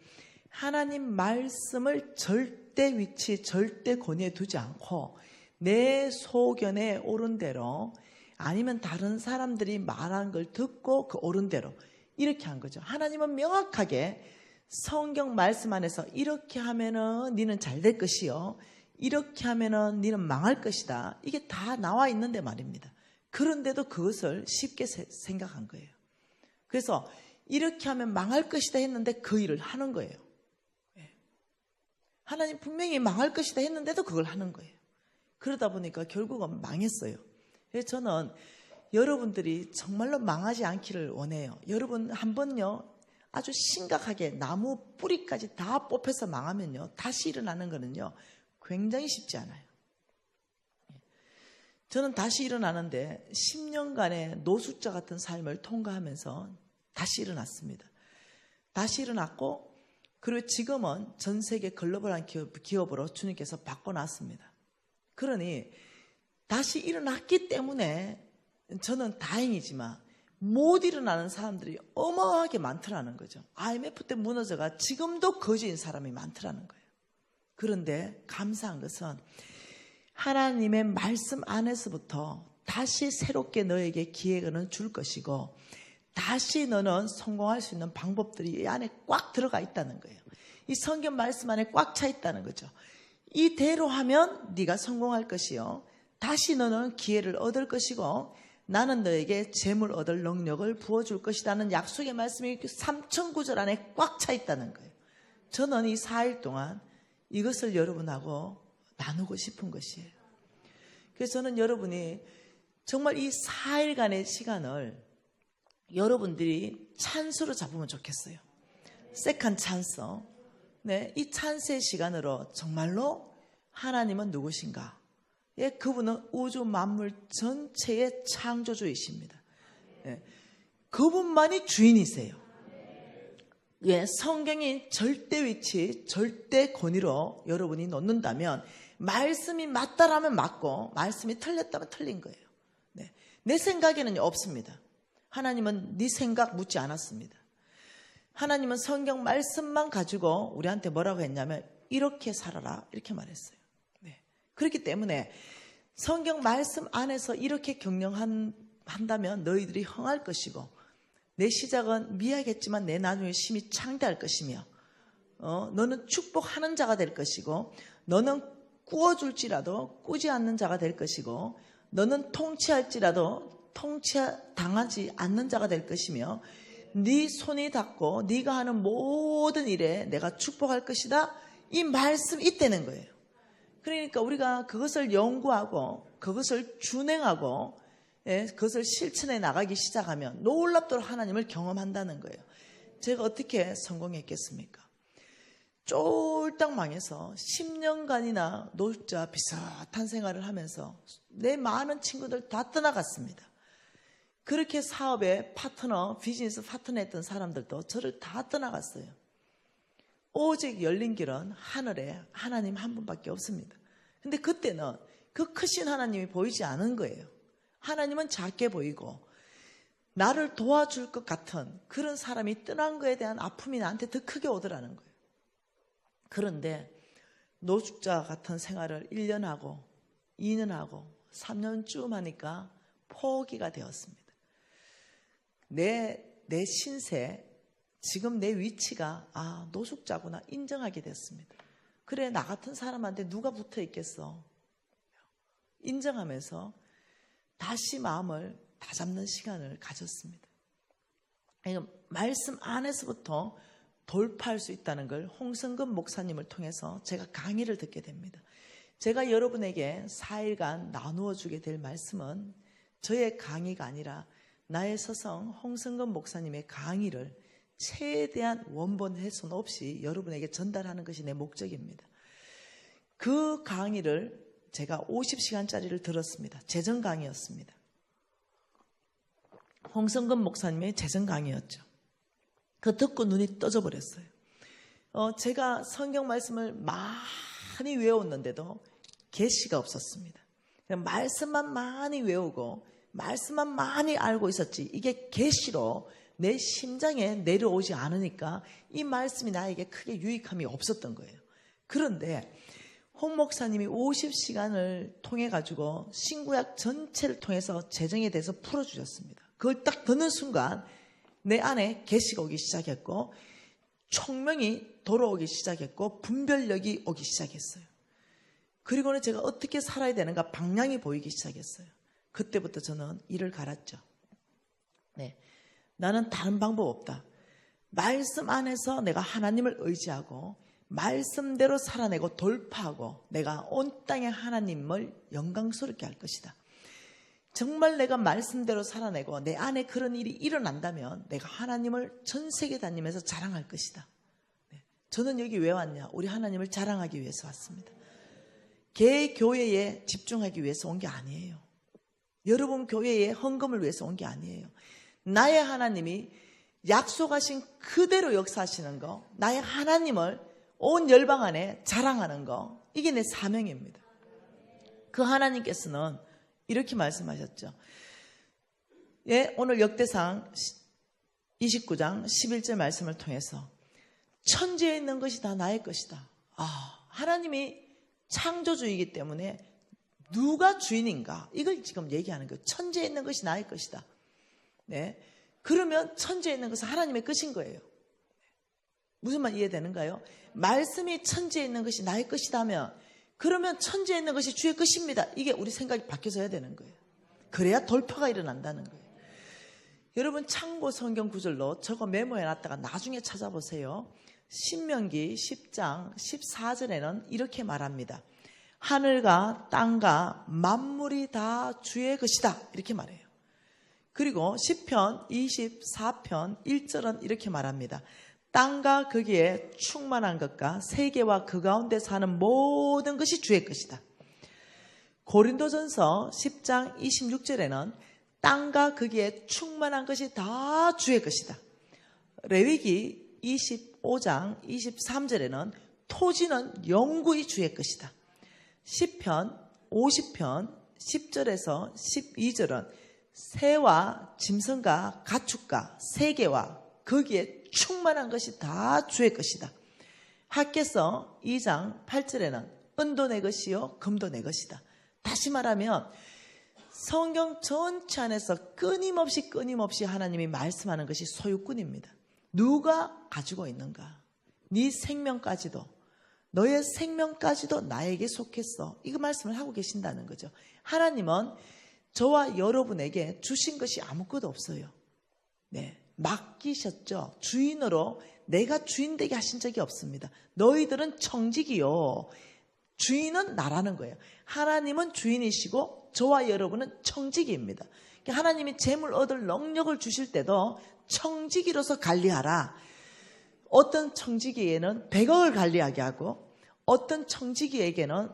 하나님 말씀을 절대 위치, 절대 권위에 두지 않고 내 소견에 옳은 대로 아니면 다른 사람들이 말한 걸 듣고 그 옳은 대로 이렇게 한 거죠. 하나님은 명확하게 성경 말씀 안에서 이렇게 하면은 니는 잘 될 것이요. 이렇게 하면은 니는 망할 것이다. 이게 다 나와 있는데 말입니다. 그런데도 그것을 쉽게 생각한 거예요. 그래서 이렇게 하면 망할 것이다 했는데 그 일을 하는 거예요. 하나님 분명히 망할 것이다 했는데도 그걸 하는 거예요. 그러다 보니까 결국은 망했어요. 그래서 저는 여러분들이 정말로 망하지 않기를 원해요. 여러분 한번요 아주 심각하게 나무 뿌리까지 다 뽑혀서 망하면요, 다시 일어나는 거는요 굉장히 쉽지 않아요. 저는 다시 일어나는데 10년간의 노숙자 같은 삶을 통과하면서 다시 일어났습니다. 다시 일어났고, 그리고 지금은 전 세계 글로벌한 기업으로 주님께서 바꿔놨습니다. 그러니 다시 일어났기 때문에 저는 다행이지만 못 일어나는 사람들이 어마어마하게 많더라는 거죠. IMF 때 무너져가 지금도 거지인 사람이 많더라는 거예요. 그런데 감사한 것은 하나님의 말씀 안에서부터 다시 새롭게 너에게 기회는 줄 것이고, 다시 너는 성공할 수 있는 방법들이 이 안에 꽉 들어가 있다는 거예요. 이 성경 말씀 안에 꽉 차 있다는 거죠. 이대로 하면 네가 성공할 것이요, 다시 너는 기회를 얻을 것이고, 나는 너에게 재물 얻을 능력을 부어줄 것이라는 약속의 말씀이 3,000구절 안에 꽉 차 있다는 거예요. 저는 이 4일 동안 이것을 여러분하고 나누고 싶은 것이에요. 그래서 저는 여러분이 정말 이 4일간의 시간을 여러분들이 찬스로 잡으면 좋겠어요. 세컨 찬스. 네, 이 찬스의 시간으로 정말로 하나님은 누구신가? 예, 그분은 우주 만물 전체의 창조주이십니다. 예, 그분만이 주인이세요. 예, 성경이 절대 위치, 절대 권위로 여러분이 놓는다면 말씀이 맞다라면 맞고 말씀이 틀렸다면 틀린 거예요. 네, 내 생각에는 없습니다. 하나님은 네 생각 묻지 않았습니다. 하나님은 성경 말씀만 가지고 우리한테 뭐라고 했냐면 이렇게 살아라, 이렇게 말했어요. 네, 그렇기 때문에 성경 말씀 안에서 이렇게 경영한다면 너희들이 흥할 것이고, 내 시작은 미약했지만 내 나중에 심히 창대할 것이며, 너는 축복하는 자가 될 것이고, 너는 꾸어줄지라도 꾸지 않는 자가 될 것이고, 너는 통치할지라도 통치당하지 않는 자가 될 것이며, 네 손이 닿고 네가 하는 모든 일에 내가 축복할 것이다. 이 말씀이 있다는 거예요. 그러니까 우리가 그것을 연구하고 그것을 준행하고, 예, 그것을 실천해 나가기 시작하면 놀랍도록 하나님을 경험한다는 거예요. 제가 어떻게 성공했겠습니까? 쫄딱 망해서 10년간이나 노숙자 비슷한 생활을 하면서 내 많은 친구들 다 떠나갔습니다. 그렇게 사업의 파트너, 비즈니스 파트너 했던 사람들도 저를 다 떠나갔어요. 오직 열린 길은 하늘에 하나님 한 분밖에 없습니다. 근데 그때는 그 크신 하나님이 보이지 않은 거예요. 하나님은 작게 보이고 나를 도와줄 것 같은 그런 사람이 떠난 거에 대한 아픔이 나한테 더 크게 오더라는 거예요. 그런데 노숙자 같은 생활을 1년 하고 2년 하고 3년쯤 하니까 포기가 되었습니다. 내 신세, 지금 내 위치가 노숙자구나 인정하게 됐습니다. 그래, 나 같은 사람한테 누가 붙어 있겠어? 인정하면서 다시 마음을 다잡는 시간을 가졌습니다. 말씀 안에서부터 돌파할 수 있다는 걸 홍성근 목사님을 통해서 제가 강의를 듣게 됩니다. 제가 여러분에게 4일간 나누어 주게 될 말씀은 저의 강의가 아니라 나의 스승 홍성근 목사님의 강의를 최대한 원본 훼손 없이 여러분에게 전달하는 것이 내 목적입니다. 그 강의를 제가 50시간짜리를 들었습니다. 재정 강의였습니다. 홍성근 목사님의 재정 강의였죠. 그거 듣고 눈이 떠져 버렸어요. 제가 성경 말씀을 많이 외웠는데도 계시가 없었습니다. 말씀만 많이 외우고 말씀만 많이 알고 있었지, 이게 계시로 내 심장에 내려오지 않으니까 이 말씀이 나에게 크게 유익함이 없었던 거예요. 그런데 홍 목사님이 50시간을 통해 가지고 신구약 전체를 통해서 재정에 대해서 풀어주셨습니다. 그걸 딱 듣는 순간 내 안에 계시가 오기 시작했고, 총명이 돌아오기 시작했고, 분별력이 오기 시작했어요. 그리고는 제가 어떻게 살아야 되는가 방향이 보이기 시작했어요. 그때부터 저는 이를 갈았죠. 네, 나는 다른 방법 없다. 말씀 안에서 내가 하나님을 의지하고 말씀대로 살아내고 돌파하고 내가 온 땅에 하나님을 영광스럽게 할 것이다. 정말 내가 말씀대로 살아내고 내 안에 그런 일이 일어난다면 내가 하나님을 전 세계 다니면서 자랑할 것이다. 저는 여기 왜 왔냐? 우리 하나님을 자랑하기 위해서 왔습니다. 개 교회에 집중하기 위해서 온 게 아니에요. 여러분 교회에 헌금을 위해서 온 게 아니에요. 나의 하나님이 약속하신 그대로 역사하시는 거, 나의 하나님을 온 열방 안에 자랑하는 거, 이게 내 사명입니다. 그 하나님께서는 이렇게 말씀하셨죠. 예, 오늘 역대상 29장 11절 말씀을 통해서 천지에 있는 것이 다 나의 것이다. 하나님이 창조주이기 때문에 누가 주인인가? 이걸 지금 얘기하는 거예요. 천지에 있는 것이 나의 것이다. 네. 그러면 천지에 있는 것은 하나님의 것인 거예요. 무슨 말 이해되는가요? 말씀이 천지에 있는 것이 나의 것이다면 그러면 천지에 있는 것이 주의 것입니다. 이게 우리 생각이 바뀌어서 해야 되는 거예요. 그래야 돌파가 일어난다는 거예요. 여러분 참고 성경 구절로 저거 메모해놨다가 나중에 찾아보세요. 신명기 10장 14절에는 이렇게 말합니다. 하늘과 땅과 만물이 다 주의 것이다. 이렇게 말해요. 그리고 시편 24편 1절은 이렇게 말합니다. 땅과 거기에 충만한 것과 세계와 그 가운데 사는 모든 것이 주의 것이다. 고린도전서 10장 26절에는 땅과 거기에 충만한 것이 다 주의 것이다. 레위기 25장 23절에는 토지는 영구히 주의 것이다. 시편 50편 10절에서 12절은 새와 짐승과 가축과 세계와 거기에 충만한 것이 다 주의 것이다. 학개서 2장 8절에는 은도 내 것이요 금도 내 것이다. 다시 말하면 성경 전체 안에서 끊임없이 하나님이 말씀하는 것이 소유꾼입니다. 누가 가지고 있는가? 네 생명까지도, 너의 생명까지도 나에게 속했어. 이거 말씀을 하고 계신다는 거죠. 하나님은 저와 여러분에게 주신 것이 아무것도 없어요. 네, 맡기셨죠. 주인으로 내가 주인 되게 하신 적이 없습니다. 너희들은 청직이요. 주인은 나라는 거예요. 하나님은 주인이시고 저와 여러분은 청지기입니다. 하나님이 재물 얻을 능력을 주실 때도 청지기로서 관리하라. 어떤 청지기에는 100억을 관리하게 하고 어떤 청지기에게는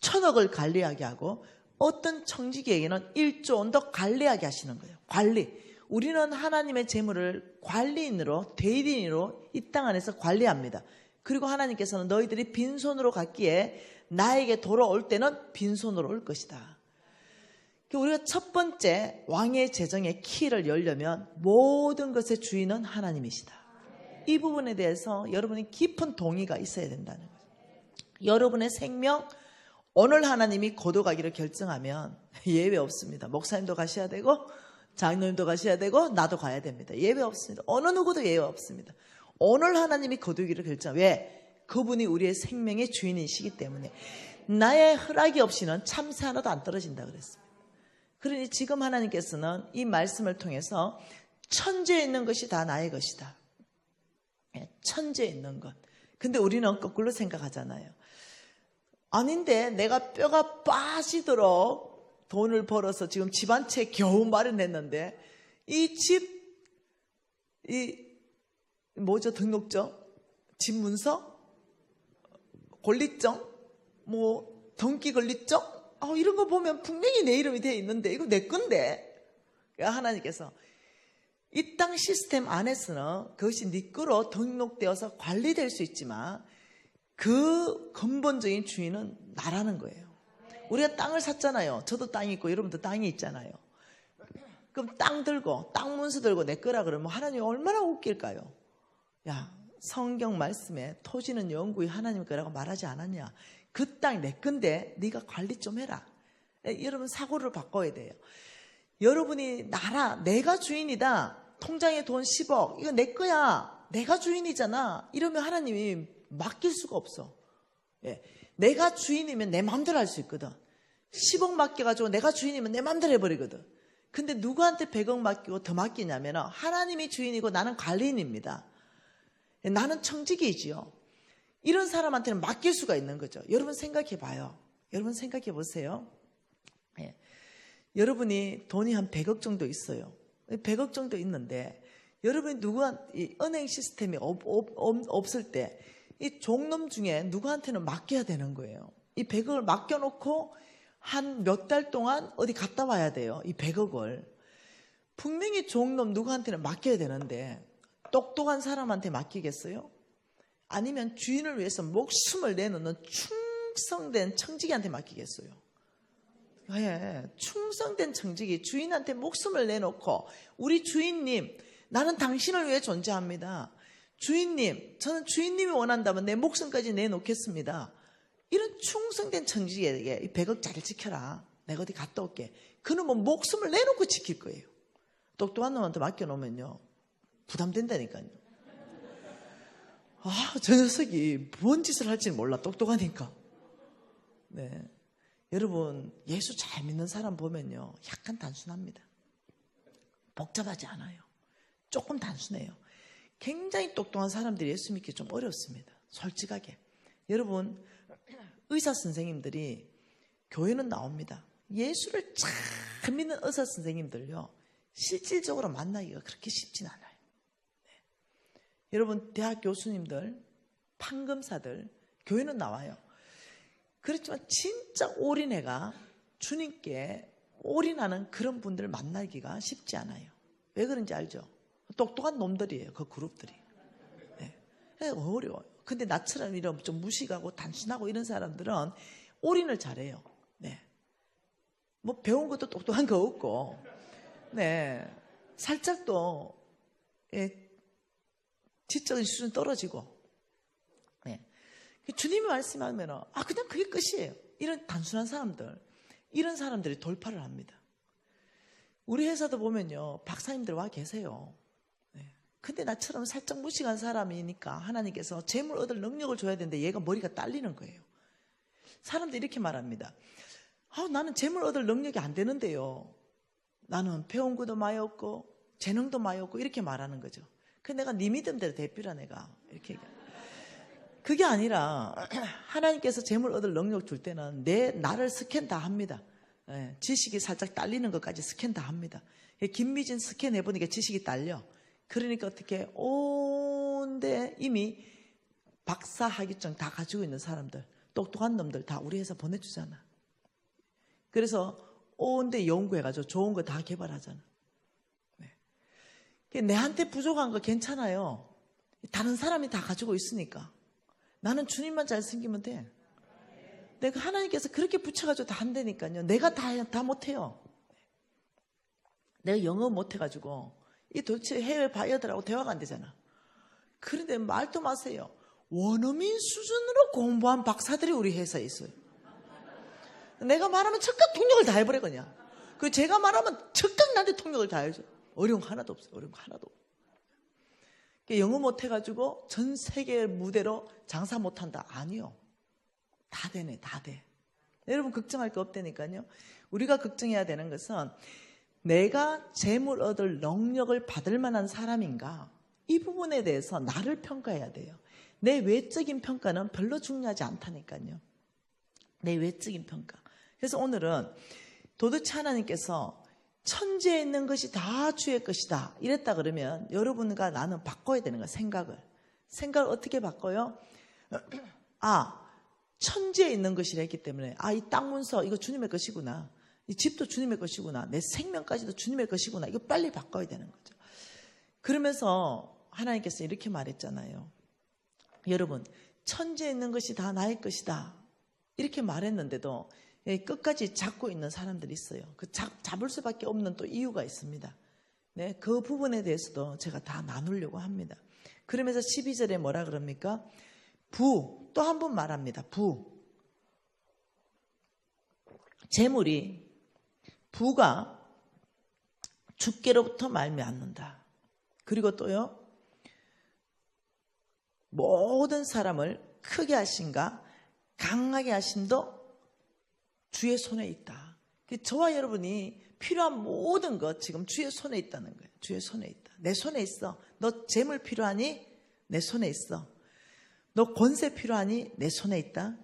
1000억을 관리하게 하고 어떤 청지기에게는 1조 원도 관리하게 하시는 거예요. 관리. 우리는 하나님의 재물을 관리인으로 대리인으로 이 땅 안에서 관리합니다. 그리고 하나님께서는 너희들이 빈손으로 갔기에 나에게 돌아올 때는 빈손으로 올 것이다. 우리가 첫 번째 왕의 재정의 키를 열려면 모든 것의 주인은 하나님이시다. 이 부분에 대해서 여러분이 깊은 동의가 있어야 된다는 거죠. 여러분의 생명 오늘 하나님이 거둬가기를 결정하면 예외 없습니다. 목사님도 가셔야 되고 장로님도 가셔야 되고 나도 가야 됩니다. 예외 없습니다. 어느 누구도 예외 없습니다. 오늘 하나님이 거두기를 결정. 왜? 그분이 우리의 생명의 주인이시기 때문에. 나의 허락이 없이는 참새 하나도 안 떨어진다 그랬습니다. 그러니 지금 하나님께서는 이 말씀을 통해서 천지에 있는 것이 다 나의 것이다. 천지에 있는 것. 근데 우리는 거꾸로 생각하잖아요. 아닌데 내가 뼈가 빠지도록 돈을 벌어서 지금 집 한 채 겨우 마련했는데 이 집, 뭐죠? 등록증? 집 문서? 권리증? 등기 권리증? 이런 거 보면 분명히 내 이름이 되어 있는데 이거 내 건데. 하나님께서 이 땅 시스템 안에서는 그것이 네 거로 등록되어서 관리될 수 있지만 그 근본적인 주인은 나라는 거예요. 우리가 땅을 샀잖아요. 저도 땅이 있고 여러분도 땅이 있잖아요. 그럼 땅 들고 땅 문서 들고 내 거라 그러면 하나님이 얼마나 웃길까요? 야, 성경 말씀에 토지는 영구히 하나님 거라고 말하지 않았냐? 그 땅 내 건데 네가 관리 좀 해라. 여러분 사고를 바꿔야 돼요. 여러분이 나라, 내가 주인이다. 통장에 돈 10억 이거 내 거야. 내가 주인이잖아. 이러면 하나님이 맡길 수가 없어. 내가 주인이면 내 마음대로 할 수 있거든. 10억 맡겨가지고 내가 주인이면 내 마음대로 해버리거든. 근데 누구한테 100억 맡기고 더 맡기냐면 하나님이 주인이고 나는 관리인입니다. 나는 청지기이지요. 이런 사람한테는 맡길 수가 있는 거죠. 여러분 생각해 봐요. 여러분 생각해 보세요. 여러분이 돈이 한 100억 정도 있어요. 100억 정도 있는데 여러분이 이 은행 시스템이 없을 때 이 종놈 중에 누구한테는 맡겨야 되는 거예요. 이 100억을 맡겨놓고 한 몇 달 동안 어디 갔다 와야 돼요. 이 100억을. 분명히 종놈 누구한테는 맡겨야 되는데 똑똑한 사람한테 맡기겠어요? 아니면 주인을 위해서 목숨을 내놓는 충성된 청지기한테 맡기겠어요? 예, 충성된 청지기, 주인한테 목숨을 내놓고 우리 주인님, 나는 당신을 위해 존재합니다. 주인님, 저는 주인님이 원한다면 내 목숨까지 내놓겠습니다. 이런 충성된 청지기에게 이 100억 잘 지켜라. 내가 어디 갔다 올게. 그놈은 목숨을 내놓고 지킬 거예요. 똑똑한 놈한테 맡겨놓으면요 부담된다니까요. 저 녀석이 뭔 짓을 할지 몰라. 똑똑하니까. 네, 여러분 예수 잘 믿는 사람 보면요 약간 단순합니다. 복잡하지 않아요. 조금 단순해요. 굉장히 똑똑한 사람들이 예수 믿기 좀 어렵습니다. 솔직하게. 여러분 의사 선생님들이 교회는 나옵니다. 예수를 잘 믿는 의사 선생님들요 실질적으로 만나기가 그렇게 쉽진 않아요. 네. 여러분 대학 교수님들, 판검사들 교회는 나와요. 그렇지만 진짜 올인애가 주님께 올인하는 그런 분들을 만나기가 쉽지 않아요. 왜 그런지 알죠? 똑똑한 놈들이에요. 그 그룹들이. 네. 어려워요. 근데 나처럼 이런 좀 무식하고 단순하고 이런 사람들은 올인을 잘해요. 네. 뭐 배운 것도 똑똑한 거 없고, 네. 살짝 또, 지적인 수준 떨어지고, 네. 주님이 말씀하면, 그냥 그게 끝이에요. 이런 단순한 사람들, 이런 사람들이 돌파를 합니다. 우리 회사도 보면요, 박사님들 와 계세요. 근데 나처럼 살짝 무식한 사람이니까 하나님께서 재물 얻을 능력을 줘야 되는데 얘가 머리가 딸리는 거예요. 사람들이 이렇게 말합니다. 나는 재물 얻을 능력이 안 되는데요. 나는 배운 것도 많이 없고 재능도 많이 없고 이렇게 말하는 거죠. 근데 내가 네 믿음대로 대표라 내가 이렇게 얘기해요. 그게 아니라 하나님께서 재물 얻을 능력 줄 때는 나를 스캔 다 합니다. 지식이 살짝 딸리는 것까지 스캔 다 합니다. 김미진 스캔 해보니까 지식이 딸려. 그러니까 어떻게 온데 이미 박사 학위증 다 가지고 있는 사람들, 똑똑한 놈들 다 우리 회사 보내주잖아. 그래서 온데 연구해가지고 좋은 거 다 개발하잖아. 네. 내한테 부족한 거 괜찮아요. 다른 사람이 다 가지고 있으니까. 나는 주님만 잘 섬기면 돼. 내가 하나님께서 그렇게 붙여가지고 다 한다니까요. 내가 다 못해요. 내가 영어 못해가지고 이 도대체 해외 바이어들하고 대화가 안 되잖아. 그런데 말도 마세요. 원어민 수준으로 공부한 박사들이 우리 회사에 있어요. 내가 말하면 즉각 통역을 다 해버려 그냥. 그 제가 말하면 즉각 나한테 통역을 다 해줘. 어려운 거 하나도 없어요. 어려운 거 하나도 없어요. 영어 못해가지고 전 세계 무대로 장사 못한다. 아니요. 다 되네. 다 돼. 여러분 걱정할 거 없다니까요. 우리가 걱정해야 되는 것은 내가 재물 얻을 능력을 받을 만한 사람인가? 이 부분에 대해서 나를 평가해야 돼요. 내 외적인 평가는 별로 중요하지 않다니까요. 내 외적인 평가. 그래서 오늘은 도대체 하나님께서 천지에 있는 것이 다 주의 것이다 이랬다 그러면 여러분과 나는 바꿔야 되는 거야. 생각을 어떻게 바꿔요? 천지에 있는 것이라 했기 때문에 이 땅 문서 이거 주님의 것이구나. 이 집도 주님의 것이구나. 내 생명까지도 주님의 것이구나. 이거 빨리 바꿔야 되는 거죠. 그러면서 하나님께서 이렇게 말했잖아요. 여러분, 천지에 있는 것이 다 나의 것이다. 이렇게 말했는데도 끝까지 잡고 있는 사람들이 있어요. 그 잡을 수밖에 없는 또 이유가 있습니다. 네, 그 부분에 대해서도 제가 다 나누려고 합니다. 그러면서 12절에 뭐라 그럽니까? 또 한 번 말합니다. 부가 주께로부터 말미암는다. 그리고 또요, 모든 사람을 크게 하신가 강하게 하심도 주의 손에 있다. 저와 여러분이 필요한 모든 것 지금 주의 손에 있다는 거예요. 주의 손에 있다. 내 손에 있어. 너 재물 필요하니? 내 손에 있어. 너 권세 필요하니? 내 손에 있다.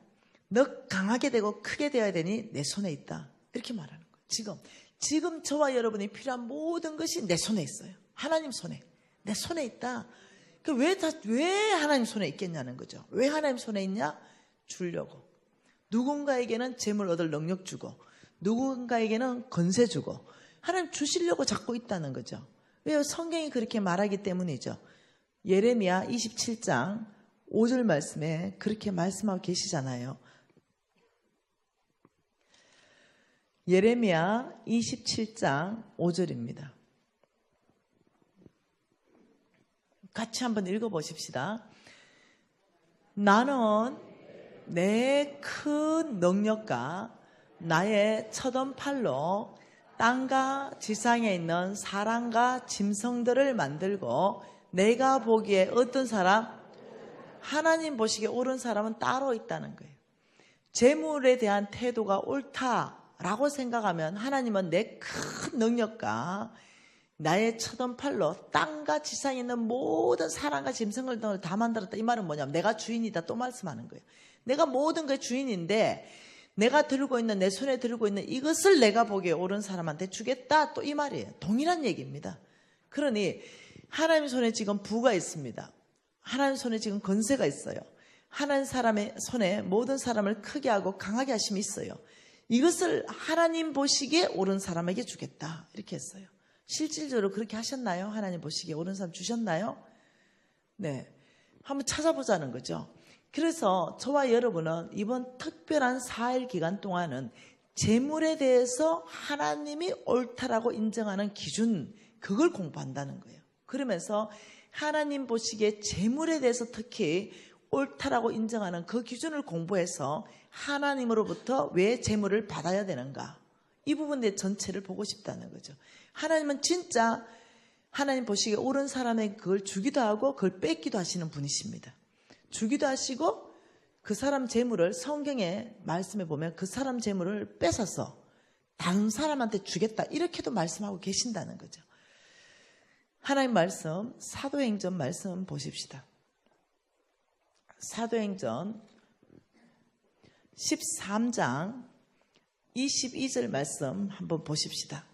너 강하게 되고 크게 되어야 되니? 내 손에 있다. 이렇게 말하는 거예요. 지금 지금 저와 여러분이 필요한 모든 것이 내 손에 있어요. 하나님 손에. 내 손에 있다. 왜 하나님 손에 있겠냐는 거죠. 왜 하나님 손에 있냐? 주려고. 누군가에게는 재물 얻을 능력 주고, 누군가에게는 건세 주고, 하나님 주시려고 자꾸 있다는 거죠. 왜요? 성경이 그렇게 말하기 때문이죠. 예레미야 27장 5절 말씀에 그렇게 말씀하고 계시잖아요. 예레미야 27장 5절입니다. 같이 한번 읽어보십시다. 나는 내 큰 능력과 나의 첫 팔로 땅과 지상에 있는 사람과 짐승들을 만들고 내가 보기에 어떤 사람? 하나님 보시기에 옳은 사람은 따로 있다는 거예요. 재물에 대한 태도가 옳다라고 생각하면 하나님은 내 큰 능력과 나의 첫 팔로 땅과 지상에 있는 모든 사람과 짐승을 등을 다 만들었다. 이 말은 뭐냐면 내가 주인이다 또 말씀하는 거예요. 내가 모든 그 주인인데 내가 들고 있는 내 손에 들고 있는 이것을 내가 보기에 옳은 사람한테 주겠다 또 이 말이에요. 동일한 얘기입니다. 그러니 하나님 손에 지금 부가 있습니다. 하나님 손에 지금 건세가 있어요. 하나님 사람의 손에 모든 사람을 크게 하고 강하게 하심이 있어요. 이것을 하나님 보시기에 옳은 사람에게 주겠다 이렇게 했어요. 실질적으로 그렇게 하셨나요? 하나님 보시기에 옳은 사람 주셨나요? 네, 한번 찾아보자는 거죠. 그래서 저와 여러분은 이번 특별한 4일 기간 동안은 재물에 대해서 하나님이 옳다라고 인정하는 기준, 그걸 공부한다는 거예요. 그러면서 하나님 보시기에 재물에 대해서 특히 옳다라고 인정하는 그 기준을 공부해서 하나님으로부터 왜 재물을 받아야 되는가, 이 부분의 전체를 보고 싶다는 거죠. 하나님은 진짜 하나님 보시기에 옳은 사람에게 그걸 주기도 하고 그걸 뺏기도 하시는 분이십니다. 주기도 하시고 그 사람 재물을 성경의 말씀에 보면 그 사람 재물을 뺏어서 다른 사람한테 주겠다 이렇게도 말씀하고 계신다는 거죠. 하나님 말씀 사도행전 말씀 보십시다. 사도행전 13장 22절 말씀 한번 보십시다.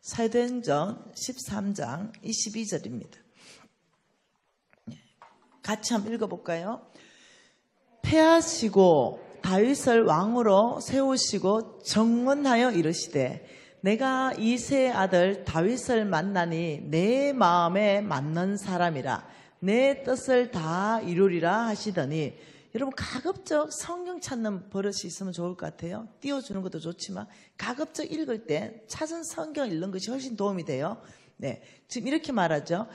사도행전 13장 22절입니다. 같이 한번 읽어볼까요? 패하시고 다윗을 왕으로 세우시고 정언하여 이르시되 내가 이새의 아들 다윗을 만나니 내 마음에 맞는 사람이라 내 뜻을 다 이루리라 하시더니, 여러분 가급적 성경 찾는 버릇이 있으면 좋을 것 같아요. 띄워주는 것도 좋지만 가급적 읽을 때 찾은 성경 읽는 것이 훨씬 도움이 돼요. 네, 지금 이렇게 말하죠.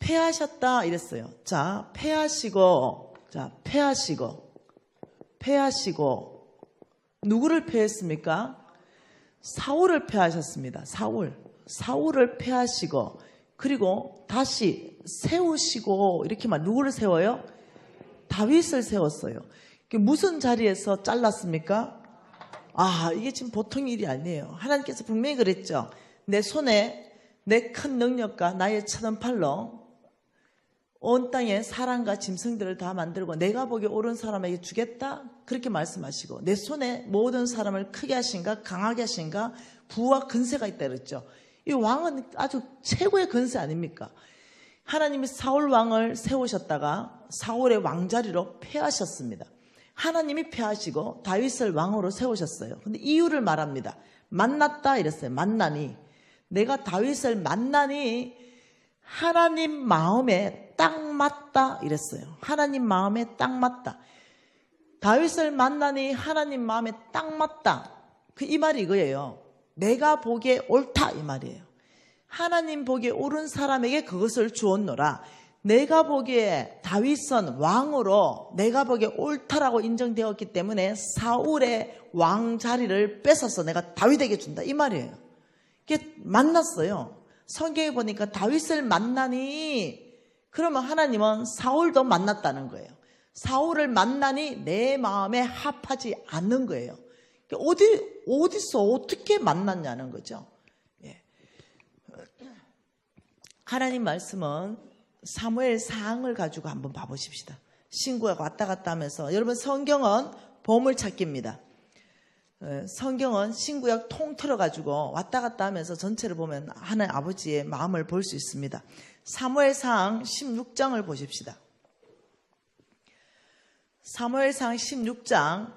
패하셨다 이랬어요. 자, 패하시고 누구를 패했습니까? 사울을 패하셨습니다. 사울을 패하시고 그리고 다시 세우시고 이렇게 말, 누구를 세워요? 다윗을 세웠어요. 무슨 자리에서 잘랐습니까? 이게 지금 보통 일이 아니에요. 하나님께서 분명히 그랬죠. 내 손에 내 큰 능력과 나의 첫 팔로 온 땅에 사람과 짐승들을 다 만들고 내가 보기에 옳은 사람에게 주겠다 그렇게 말씀하시고, 내 손에 모든 사람을 크게 하신가 강하게 하신가 부와 근세가 있다 그랬죠. 이 왕은 아주 최고의 근세 아닙니까? 하나님이 사울 왕을 세우셨다가 사울의 왕자리로 패하셨습니다. 하나님이 패하시고 다윗을 왕으로 세우셨어요. 근데 이유를 말합니다. 만났다 이랬어요. 만나니, 내가 다윗을 만나니 하나님 마음에 딱 맞다 이랬어요. 하나님 마음에 딱 맞다. 다윗을 만나니 하나님 마음에 딱 맞다. 이 말이 이거예요. 내가 보기에 옳다 이 말이에요. 하나님 보기에 옳은 사람에게 그것을 주었노라. 내가 보기에 다윗은 왕으로 내가 보기에 옳다라고 인정되었기 때문에 사울의 왕 자리를 뺏어서 내가 다윗에게 준다 이 말이에요. 이게 만났어요. 성경에 보니까 다윗을 만나니, 그러면 하나님은 사울도 만났다는 거예요. 사울을 만나니 내 마음에 합하지 않는 거예요. 어디서 어떻게 만났냐는 거죠. 예. 하나님 말씀은 사무엘 상을 가지고 한번 봐보십시다. 신구약 왔다 갔다 하면서, 여러분 성경은 보물찾기입니다. 성경은 신구약 통틀어 가지고 왔다 갔다 하면서 전체를 보면 하나님 아버지의 마음을 볼 수 있습니다. 사무엘상 16장을 보십시다. 사무엘상 16장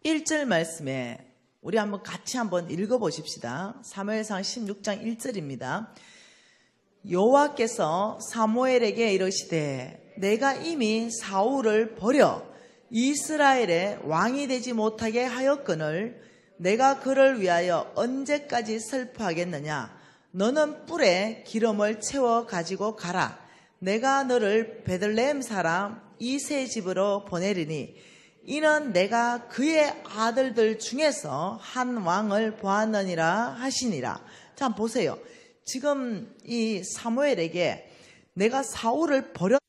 1절 말씀에 우리 같이 한번 읽어보십시다. 사무엘상 16장 1절입니다. 여호와께서 사무엘에게 이르시되 내가 이미 사울을 버려 이스라엘의 왕이 되지 못하게 하였거늘 내가 그를 위하여 언제까지 슬퍼하겠느냐. 너는 뿔에 기름을 채워 가지고 가라. 내가 너를 베들레헴 사람 이새의 집으로 보내리니 이는 내가 그의 아들들 중에서 한 왕을 보았느니라 하시니라. 자, 보세요. 지금 이 사무엘에게 내가 사울을 버렸,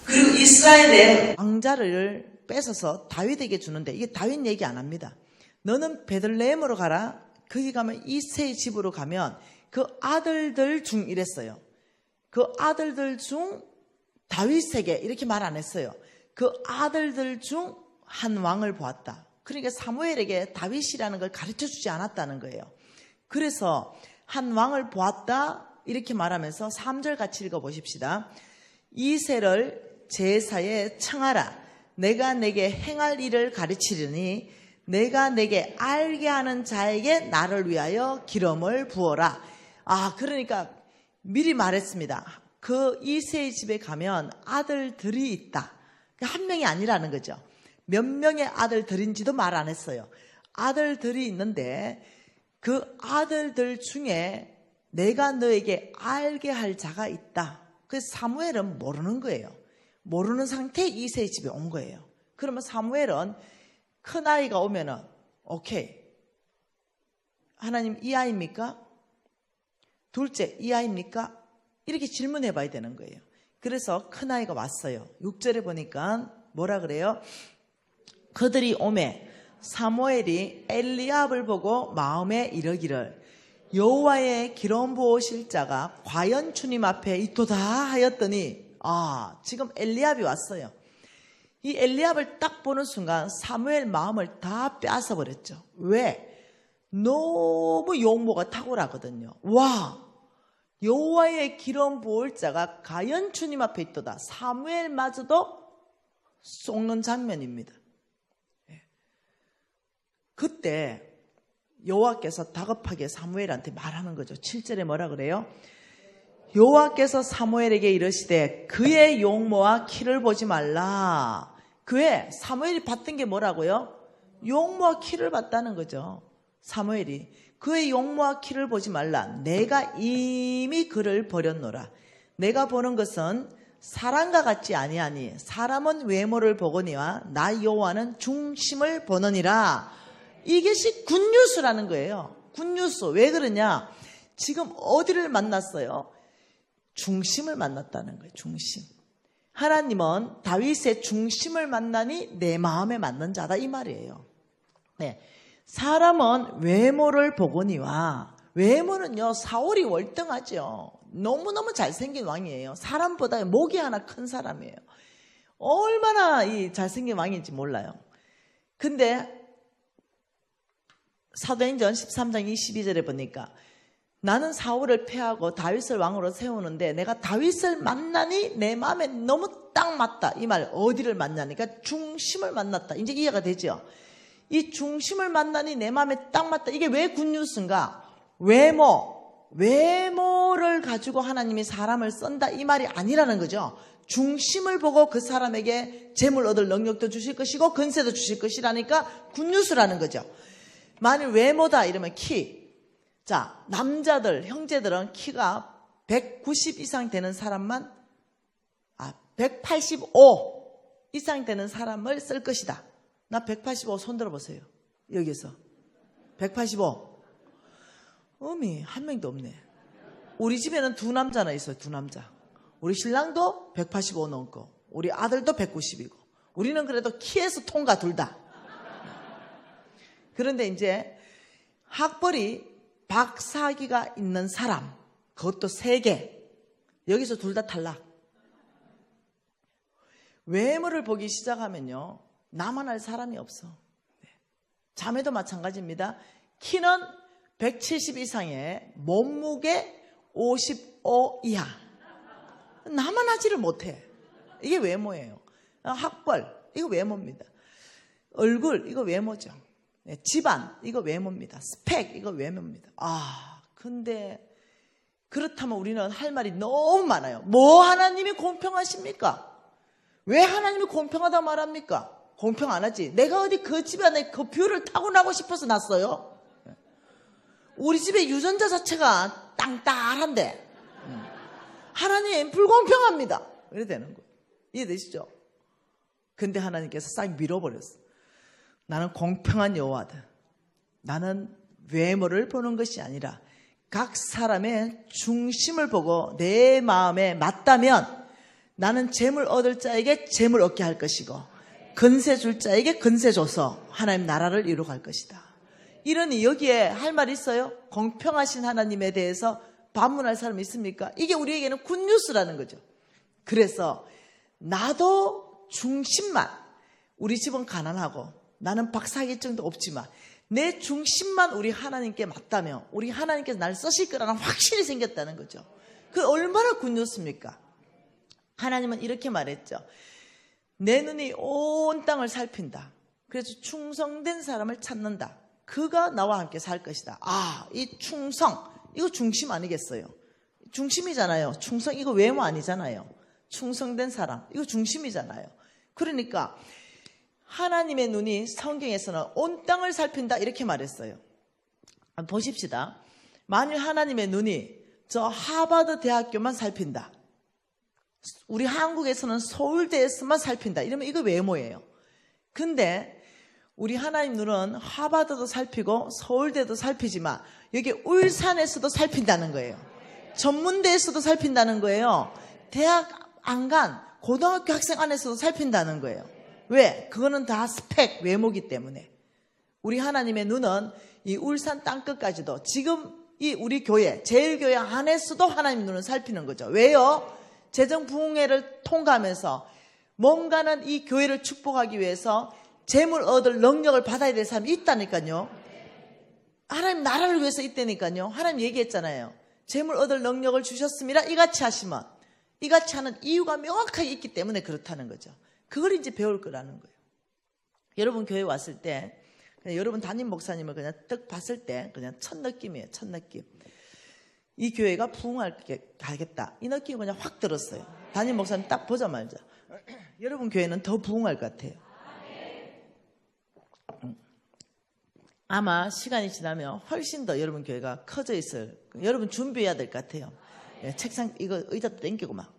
그리고 이스라엘의 왕자를 뺏어서 다윗에게 주는데, 이게 다윗 얘기 안 합니다. 너는 베들레헴으로 가라. 거기 가면 이새의 집으로 가면 그 아들들 중 이랬어요. 그 아들들 중 다윗에게 이렇게 말 안 했어요. 그 아들들 중 한 왕을 보았다. 그러니까 사무엘에게 다윗이라는 걸 가르쳐 주지 않았다는 거예요. 그래서 한 왕을 보았다 이렇게 말하면서 3절 같이 읽어보십시다. 이새를 제사에 청하라. 내가 내게 행할 일을 가르치리니 내가 내게 알게 하는 자에게 나를 위하여 기름을 부어라. 그러니까 미리 말했습니다. 그 이새의 집에 가면 아들들이 있다. 한 명이 아니라는 거죠. 몇 명의 아들들인지도 말 안 했어요. 아들들이 있는데 그 아들들 중에 내가 너에게 알게 할 자가 있다. 그래서 사무엘은 모르는 거예요. 모르는 상태에 이새의 집에 온 거예요. 그러면 사무엘은 큰 아이가 오면은 오케이. 하나님 이 아이입니까? 둘째 이 아이입니까? 이렇게 질문해 봐야 되는 거예요. 그래서 큰 아이가 왔어요. 6절에 보니까 뭐라 그래요? 그들이 오매 사무엘이 엘리압을 보고 마음에 이르기를 여호와의 기름 부으실 자가 과연 주님 앞에 있도다 하였더니 지금 엘리압이 왔어요. 이 엘리압을 딱 보는 순간 사무엘 마음을 다 빼앗아 버렸죠. 왜? 너무 용모가 탁월하거든요. 와, 여호와의 기름 부을 자가 과연 주님 앞에 있도다. 사무엘마저도 속는 장면입니다. 그때 여호와께서 다급하게 사무엘한테 말하는 거죠. 7절에 뭐라 그래요? 여호와께서 사무엘에게 이르시되 그의 용모와 키를 보지 말라. 그의 사무엘이 봤던 게 뭐라고요? 용모와 키를 봤다는 거죠. 사무엘이 그의 용모와 키를 보지 말라. 내가 이미 그를 버렸노라. 내가 보는 것은 사람과 같지 아니하니 사람은 외모를 보거니와 나 여호와는 중심을 보느니라. 이것이 굿뉴스라는 거예요. 굿뉴스. 왜 그러냐? 지금 어디를 만났어요? 중심을 만났다는 거예요. 중심. 하나님은 다윗의 중심을 만나니 내 마음에 맞는 자다 이 말이에요. 네. 사람은 외모를 보거니와, 외모는요 사울이 월등하죠. 너무너무 잘생긴 왕이에요. 사람보다 목이 하나 큰 사람이에요. 얼마나 이 잘생긴 왕인지 몰라요. 근데 사도행전 13장 22절에 보니까 나는 사울을 패하고 다윗을 왕으로 세우는데 내가 다윗을 만나니 내 마음에 너무 딱 맞다. 이 말 어디를 만나니까 중심을 만났다. 이제 이해가 되죠. 이 중심을 만나니 내 마음에 딱 맞다. 이게 왜 굿뉴스인가? 외모를 가지고 하나님이 사람을 쓴다 이 말이 아니라는 거죠. 중심을 보고 그 사람에게 재물 얻을 능력도 주실 것이고 근세도 주실 것이라니까 굿뉴스라는 거죠. 만일 외모다 이러면 키. 자, 남자들, 형제들은 키가 190 이상 되는 사람만 185 이상 되는 사람을 쓸 것이다. 나 185 손 들어보세요. 여기서 185. 어미 한 명도 없네. 우리 집에는 두 남자나 있어요. 두 남자. 우리 신랑도 185 넘고 우리 아들도 190이고 우리는 그래도 키에서 통과 둘 다. 그런데 이제 학벌이 박사학위가 있는 사람, 그것도 3개, 여기서 둘 다 탈락. 외모를 보기 시작하면요, 나만 할 사람이 없어. 자매도 마찬가지입니다. 키는 170 이상에 몸무게 55 이하. 나만 하지를 못해. 이게 외모예요. 학벌, 이거 외모입니다. 얼굴, 이거 외모죠. 집안, 이거 외모입니다. 스펙, 이거 외모입니다. 근데 그렇다면 우리는 할 말이 너무 많아요. 뭐 하나님이 공평하십니까? 왜 하나님이 공평하다 말합니까? 공평 안 하지. 내가 어디 그 집안에 그 뷰를 타고나고 싶어서 났어요? 우리 집의 유전자 자체가 땅땅한데 하나님 불공평합니다. 이래 되는 거예요. 이해되시죠? 근데 하나님께서 싹 밀어버렸어. 나는 공평한 여호와다. 나는 외모를 보는 것이 아니라 각 사람의 중심을 보고 내 마음에 맞다면 나는 재물 얻을 자에게 재물 얻게 할 것이고 건세 줄 자에게 건세 줘서 하나님 나라를 이루어갈 것이다. 이러니 여기에 할 말 있어요? 공평하신 하나님에 대해서 반문할 사람 있습니까? 이게 우리에게는 굿뉴스라는 거죠. 그래서 나도 중심만, 우리 집은 가난하고 나는 박사학위증도 없지만 내 중심만 우리 하나님께 맞다면 우리 하나님께서 날 쓰실 거라는 확신이 생겼다는 거죠. 그 얼마나 굿뉴스입니까? 하나님은 이렇게 말했죠. 내 눈이 온 땅을 살핀다. 그래서 충성된 사람을 찾는다. 그가 나와 함께 살 것이다. 이 충성, 이거 중심 아니겠어요? 중심이잖아요. 충성, 이거 외모 아니잖아요. 충성된 사람, 이거 중심이잖아요. 그러니까 하나님의 눈이 성경에서는 온 땅을 살핀다 이렇게 말했어요. 보십시다. 만일 하나님의 눈이 저 하버드 대학교만 살핀다. 우리 한국에서는 서울대에서만 살핀다. 이러면 이거 외모예요. 근데 우리 하나님 눈은 하버드도 살피고 서울대도 살피지만 여기 울산에서도 살핀다는 거예요. 전문대에서도 살핀다는 거예요. 대학 안 간 고등학교 학생 안에서도 살핀다는 거예요. 왜? 그거는 다 스펙, 외모기 때문에. 우리 하나님의 눈은 이 울산 땅끝까지도 지금 이 우리 교회, 제일교회 안에서도 하나님 눈은 살피는 거죠. 왜요? 재정 부흥회를 통과하면서 뭔가는 이 교회를 축복하기 위해서 재물 얻을 능력을 받아야 될 사람이 있다니까요. 하나님 나라를 위해서 있다니까요. 하나님 얘기했잖아요. 재물 얻을 능력을 주셨습니다. 이같이 하시면, 이같이 하는 이유가 명확하게 있기 때문에 그렇다는 거죠. 그걸 이제 배울 거라는 거예요. 여러분 교회 왔을 때 그냥 여러분 담임 목사님을 그냥 딱 봤을 때 그냥 첫 느낌이에요. 첫 느낌. 이 교회가 부흥하겠다. 이 느낌이 그냥 확 들었어요. 담임 목사님 딱 보자마자 여러분 교회는 더 부흥할 것 같아요. 아마 시간이 지나면 훨씬 더 여러분 교회가 커져 있을. 여러분 준비해야 될 것 같아요. 책상 이거 의자도 당기고 막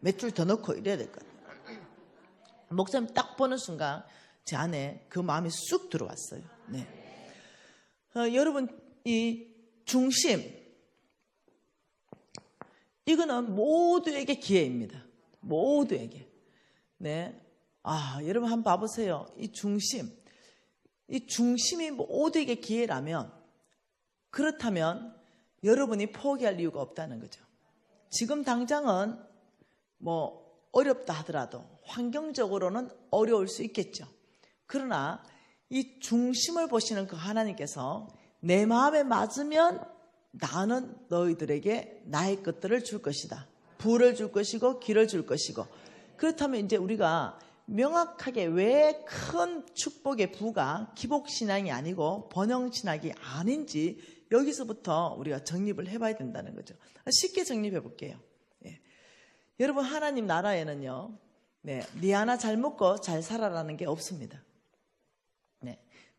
몇 줄 더 넣고 이래야 될 것 같아요. 목사님 딱 보는 순간 제 안에 그 마음이 쑥 들어왔어요. 네. 여러분 이 중심, 이거는 모두에게 기회입니다. 모두에게. 네. 여러분 한번 봐보세요. 이 중심이 모두에게 기회라면, 그렇다면 여러분이 포기할 이유가 없다는 거죠. 지금 당장은 어렵다 하더라도 환경적으로는 어려울 수 있겠죠. 그러나 이 중심을 보시는 그 하나님께서 내 마음에 맞으면 나는 너희들에게 나의 것들을 줄 것이다. 부를 줄 것이고 길을 줄 것이고. 그렇다면 이제 우리가 명확하게 왜 큰 축복의 부가 기복신앙이 아니고 번영신학이 아닌지 여기서부터 우리가 정립을 해봐야 된다는 거죠. 쉽게 정립해 볼게요. 여러분 하나님 나라에는요, 네 하나 잘 먹고 잘 살아라는 게 없습니다.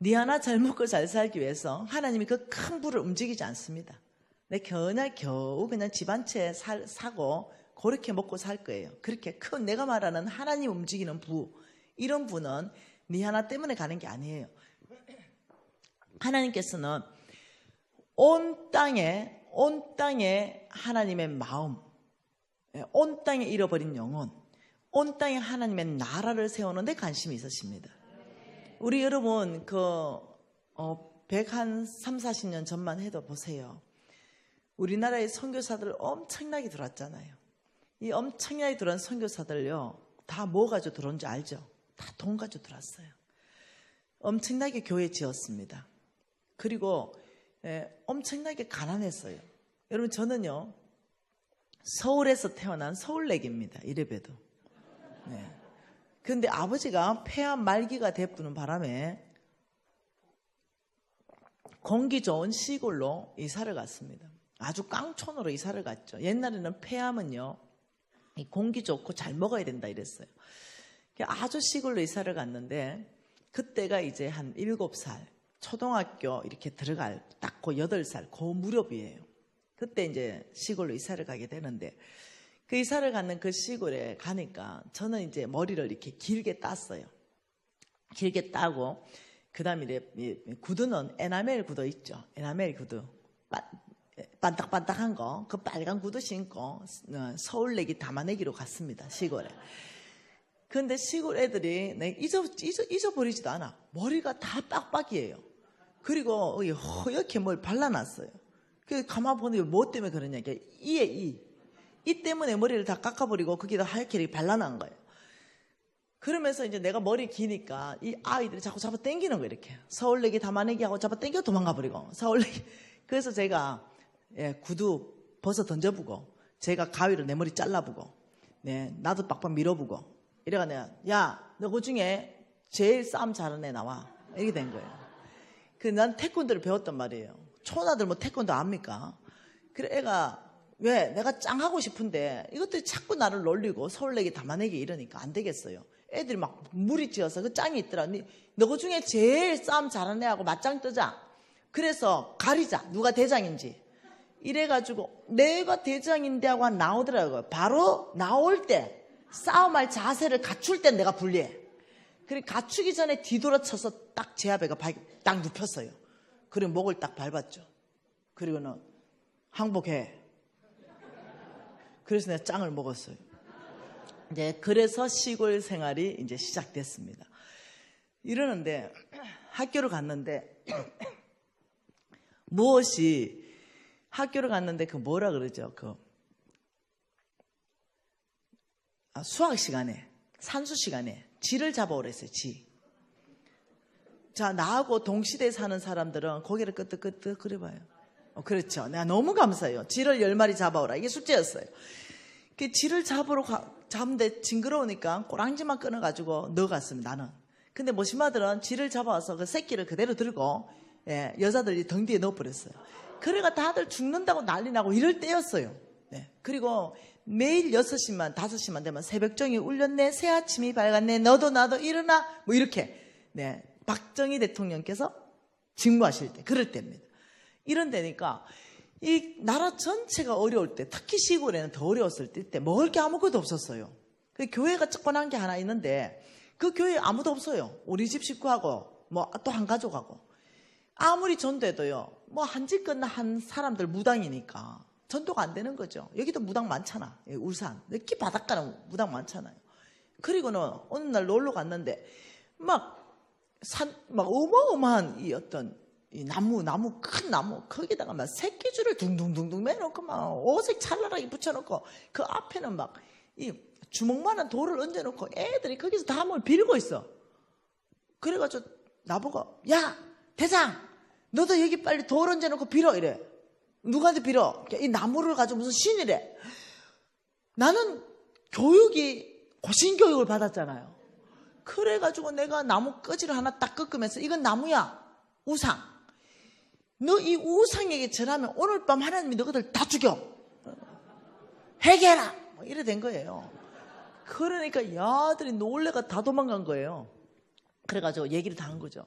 네 하나 잘 먹고 잘 살기 위해서 하나님이 그 큰 부를 움직이지 않습니다. 그냥 겨우 그냥 집 한 채 사고 그렇게 먹고 살 거예요. 그렇게 큰 내가 말하는 하나님 움직이는 부, 이런 부는 네 하나 때문에 가는 게 아니에요. 하나님께서는 온 땅에 하나님의 마음, 온 땅에 잃어버린 영혼, 온 땅에 하나님의 나라를 세우는 데 관심이 있으십니다. 우리 여러분 130-40년 전만 해도 보세요. 우리나라의 선교사들 엄청나게 들어왔잖아요. 이 엄청나게 들어온 선교사들요, 다 뭐 가지고 들어온지 알죠? 다 돈 가지고 들어왔어요. 엄청나게 교회 지었습니다. 그리고 엄청나게 가난했어요. 여러분, 저는요, 서울에서 태어난 서울내기입니다. 이래봬도. 네. 그런데 아버지가 폐암 말기가 되푸는 바람에 공기 좋은 시골로 이사를 갔습니다. 아주 깡촌으로 이사를 갔죠. 옛날에는 폐암은요, 공기 좋고 잘 먹어야 된다 이랬어요. 아주 시골로 이사를 갔는데, 그때가 이제 한 7살, 초등학교 이렇게 들어갈 딱 그 8살, 그 무렵이에요. 그때 이제 시골로 이사를 가게 되는데, 그 이사를 가는 그 시골에 가니까 저는 이제 머리를 이렇게 길게 땄어요. 길게 따고, 그 다음에 구두는 에나멜 구두 있죠. 에나멜 구두. 반딱반딱한 거, 그 빨간 구두 신고 서울내기 담아내기로 갔습니다. 시골에. 근데 시골 애들이 잊어버리지도 않아. 머리가 다 빡빡이에요. 그리고 허옇게 뭘 발라놨어요. 그 가만 보니 뭐 때문에 그러냐. 이 때문에 머리를 다 깎아버리고 거기다 하얗게 이렇게 발라놓은 거예요. 그러면서 이제 내가 머리 기니까 이 아이들이 자꾸 잡아 당기는 거예요. 이렇게 서울내기 담아내기 하고 잡아 당겨 도망가버리고 서울내기. 그래서 제가 구두 벗어 던져보고, 제가 가위로 내 머리 잘라보고, 나도 빡빡 밀어보고, 이래가 내가, 야, 너 그 중에 제일 싸움 잘하는 애 나와. 이렇게 된 거예요. 난 태권도를 배웠단 말이에요. 초나들 뭐 태권도 압니까? 그래, 애가, 왜? 내가 짱 하고 싶은데 이것들이 자꾸 나를 놀리고 서울내기 담아내기 이러니까 안 되겠어요. 애들이 막 무리지어서 그 짱이 있더라. 너 그 중에 제일 싸움 잘하는 애하고 맞짱 뜨자. 그래서 가리자. 누가 대장인지. 이래가지고 내가 대장인데 하고 나오더라고요. 바로 나올 때 싸움할 자세를 갖출 때 내가 불리해. 그리고 갖추기 전에 뒤돌아쳐서 딱 제 앞에 딱 눕혔어요. 그리고 목을 딱 밟았죠. 그리고는 항복해. 그래서 내가 짱을 먹었어요. 이제 그래서 시골 생활이 이제 시작됐습니다. 이러는데 학교를 갔는데 학교를 갔는데 그 뭐라 그러죠? 수학 시간에, 산수 시간에 쥐를 잡아오랬어요. 쥐. 자, 나하고 동시대에 사는 사람들은 고개를 끄덕끄덕 그려봐요. 그렇죠. 내가 너무 감사해요. 쥐를 10마리 잡아오라. 이게 숙제였어요. 그 쥐를 잡는데 징그러우니까 꼬랑지만 끊어가지고 넣어갔습니다. 나는. 근데 모시마들은 쥐를 잡아와서 그 새끼를 그대로 들고 여자들이 등 뒤에 넣어버렸어요. 그래가 다들 죽는다고 난리 나고 이럴 때였어요. 그리고 매일 6시만 5시만 되면 새벽종이 울렸네, 새아침이 밝았네, 너도 나도 일어나, 뭐 이렇게 박정희 대통령께서 직무하실 때, 그럴 때입니다. 이런 데니까 이 나라 전체가 어려울 때, 특히 시골에는 더 어려웠을 때 먹을 게 아무것도 없었어요. 그 교회가 조그만 게 하나 있는데 그 교회에 아무도 없어요. 우리 집 식구하고 뭐 또 한 가족하고. 아무리 전도해도요, 뭐 한 집 건너 한 사람들 무당이니까 전도가 안 되는 거죠. 여기도 무당 많잖아. 울산. 여기 바닷가는 무당 많잖아요. 그리고는 어느 날 놀러 갔는데 막 어마어마한 이 나무, 큰 나무, 거기다가 막 새끼줄을 둥둥둥둥 매놓고 막 오색 찰나라게 붙여놓고 그 앞에는 막 이 주먹만한 돌을 얹어놓고 애들이 거기서 다 뭘 빌고 있어. 그래가지고 나보고, 야, 대장! 너도 여기 빨리 돌 얹어놓고 빌어, 이래. 누구한테 빌어? 이 나무를 가지고 무슨 신이래. 나는 고신교육을 받았잖아요. 그래가지고 내가 나무 끄지를 하나 딱 꺾으면서, 이건 나무야. 우상. 너 이 우상에게 절하면 오늘 밤 하나님이 너희들 다 죽여. 해결해라. 뭐 이래 된 거예요. 그러니까 야들이 놀래가 다 도망간 거예요. 그래가지고 얘기를 다 한 거죠.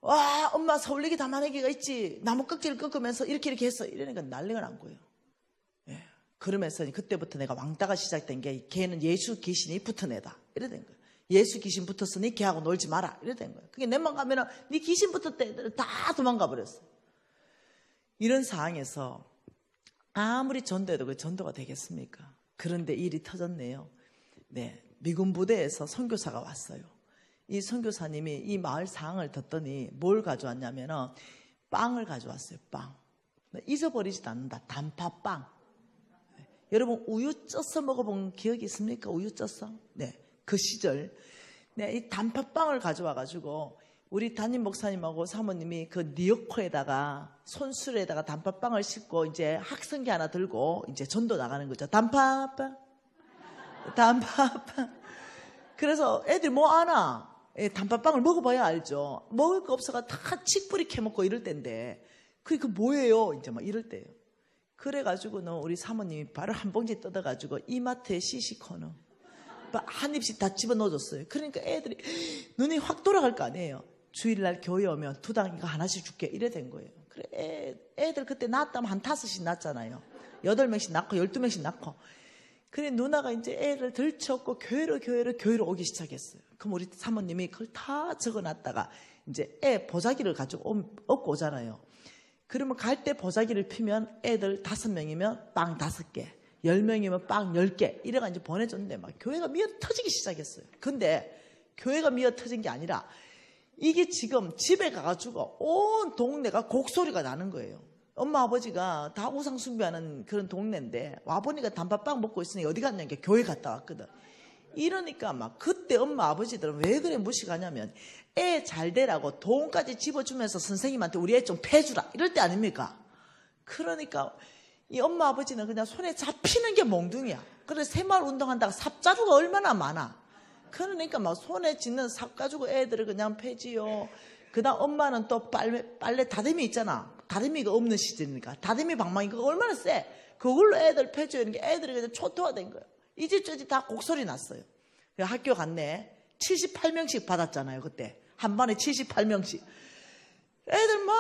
와, 엄마 서울내기 담아내기가 있지. 나무 껍질을 꺾으면서 이렇게 했어. 이러니까 난리가 난 거예요. 그러면서 그때부터 내가 왕따가 시작된 게, 걔는 예수 귀신이 붙은 애다. 이래 된 거예요. 예수 귀신 붙었으니 걔하고 놀지 마라. 이래 된 거예요. 그게 내만 가면은 네 귀신 붙었대. 애들 다 도망가 버렸어. 이런 상황에서 아무리 전도해도 그 전도가 되겠습니까? 그런데 일이 터졌네요. 미군 부대에서 선교사가 왔어요. 이 선교사님이 이 마을 상황을 듣더니 뭘 가져왔냐면은 빵을 가져왔어요. 빵. 잊어버리지도 않는다. 단팥빵. 여러분 우유 쪄서 먹어본 기억이 있습니까? 우유 쪄서? 네, 그 시절 네, 이 단팥빵을 가져와가지고 우리 담임 목사님하고 사모님이 그 니어코에다가 손수레에다가 단팥빵을 싣고 이제 학생기 하나 들고 이제 전도 나가는 거죠. 단팥빵. 그래서 애들 뭐 아나? 단팥빵을 먹어봐야 알죠. 먹을 거 없어가 다 칡뿌리 캐먹고 이럴 때인데 그게 뭐예요? 이제 막 이럴 때예요. 그래가지고는 우리 사모님이 바로 한 봉지 뜯어가지고 이마트에 시시코너 한 입씩 다 집어넣어줬어요. 그러니까 애들이 눈이 확 돌아갈 거 아니에요. 주일날 교회 오면 두당 이거 하나씩 줄게 이래 된 거예요. 그래 애들 그때 낳았다면 한 5씩 낳았잖아요. 8명씩 낳고 12명씩 낳고. 그래 누나가 이제 애를 들쳤고 교회로 오기 시작했어요. 그럼 우리 사모님이 그걸 다 적어놨다가 이제 애 보자기를 가지고 얻고 오잖아요. 그러면 갈 때 보자기를 피면 애들 5명이면 빵 5개, 10명이면 빵 10개 이래가 이제 보내줬는데 막 교회가 미어 터지기 시작했어요. 근데 교회가 미어 터진 게 아니라 이게 지금 집에 가가지고 온 동네가 곡소리가 나는 거예요. 엄마 아버지가 다 우상 숭배하는 그런 동네인데 와보니까 단팥빵 먹고 있으니 어디 갔냐니까 교회 갔다 왔거든. 이러니까 막 그때 엄마 아버지들은 왜 그래 무식하냐면 애 잘 되라고 돈까지 집어주면서 선생님한테 우리 애 좀 패주라 이럴 때 아닙니까? 그러니까 이 엄마 아버지는 그냥 손에 잡히는 게 몽둥이야. 그래서 새마을 운동한다가 삽자루가 얼마나 많아. 그러니까 막 손에 쥐는 삽 가지고 애들을 그냥 패지요. 그다음 엄마는 또 빨래 다듬이 있잖아. 다듬이가 없는 시절이니까 다듬이 방망이 그거 얼마나 세. 그걸로 애들 패줘야 하는 게 애들이 그냥 초토화된 거예요. 이 집 저 집 다 곡소리 났어요. 학교 갔네. 78명씩 받았잖아요. 그때 한 반에 78명씩. 애들 막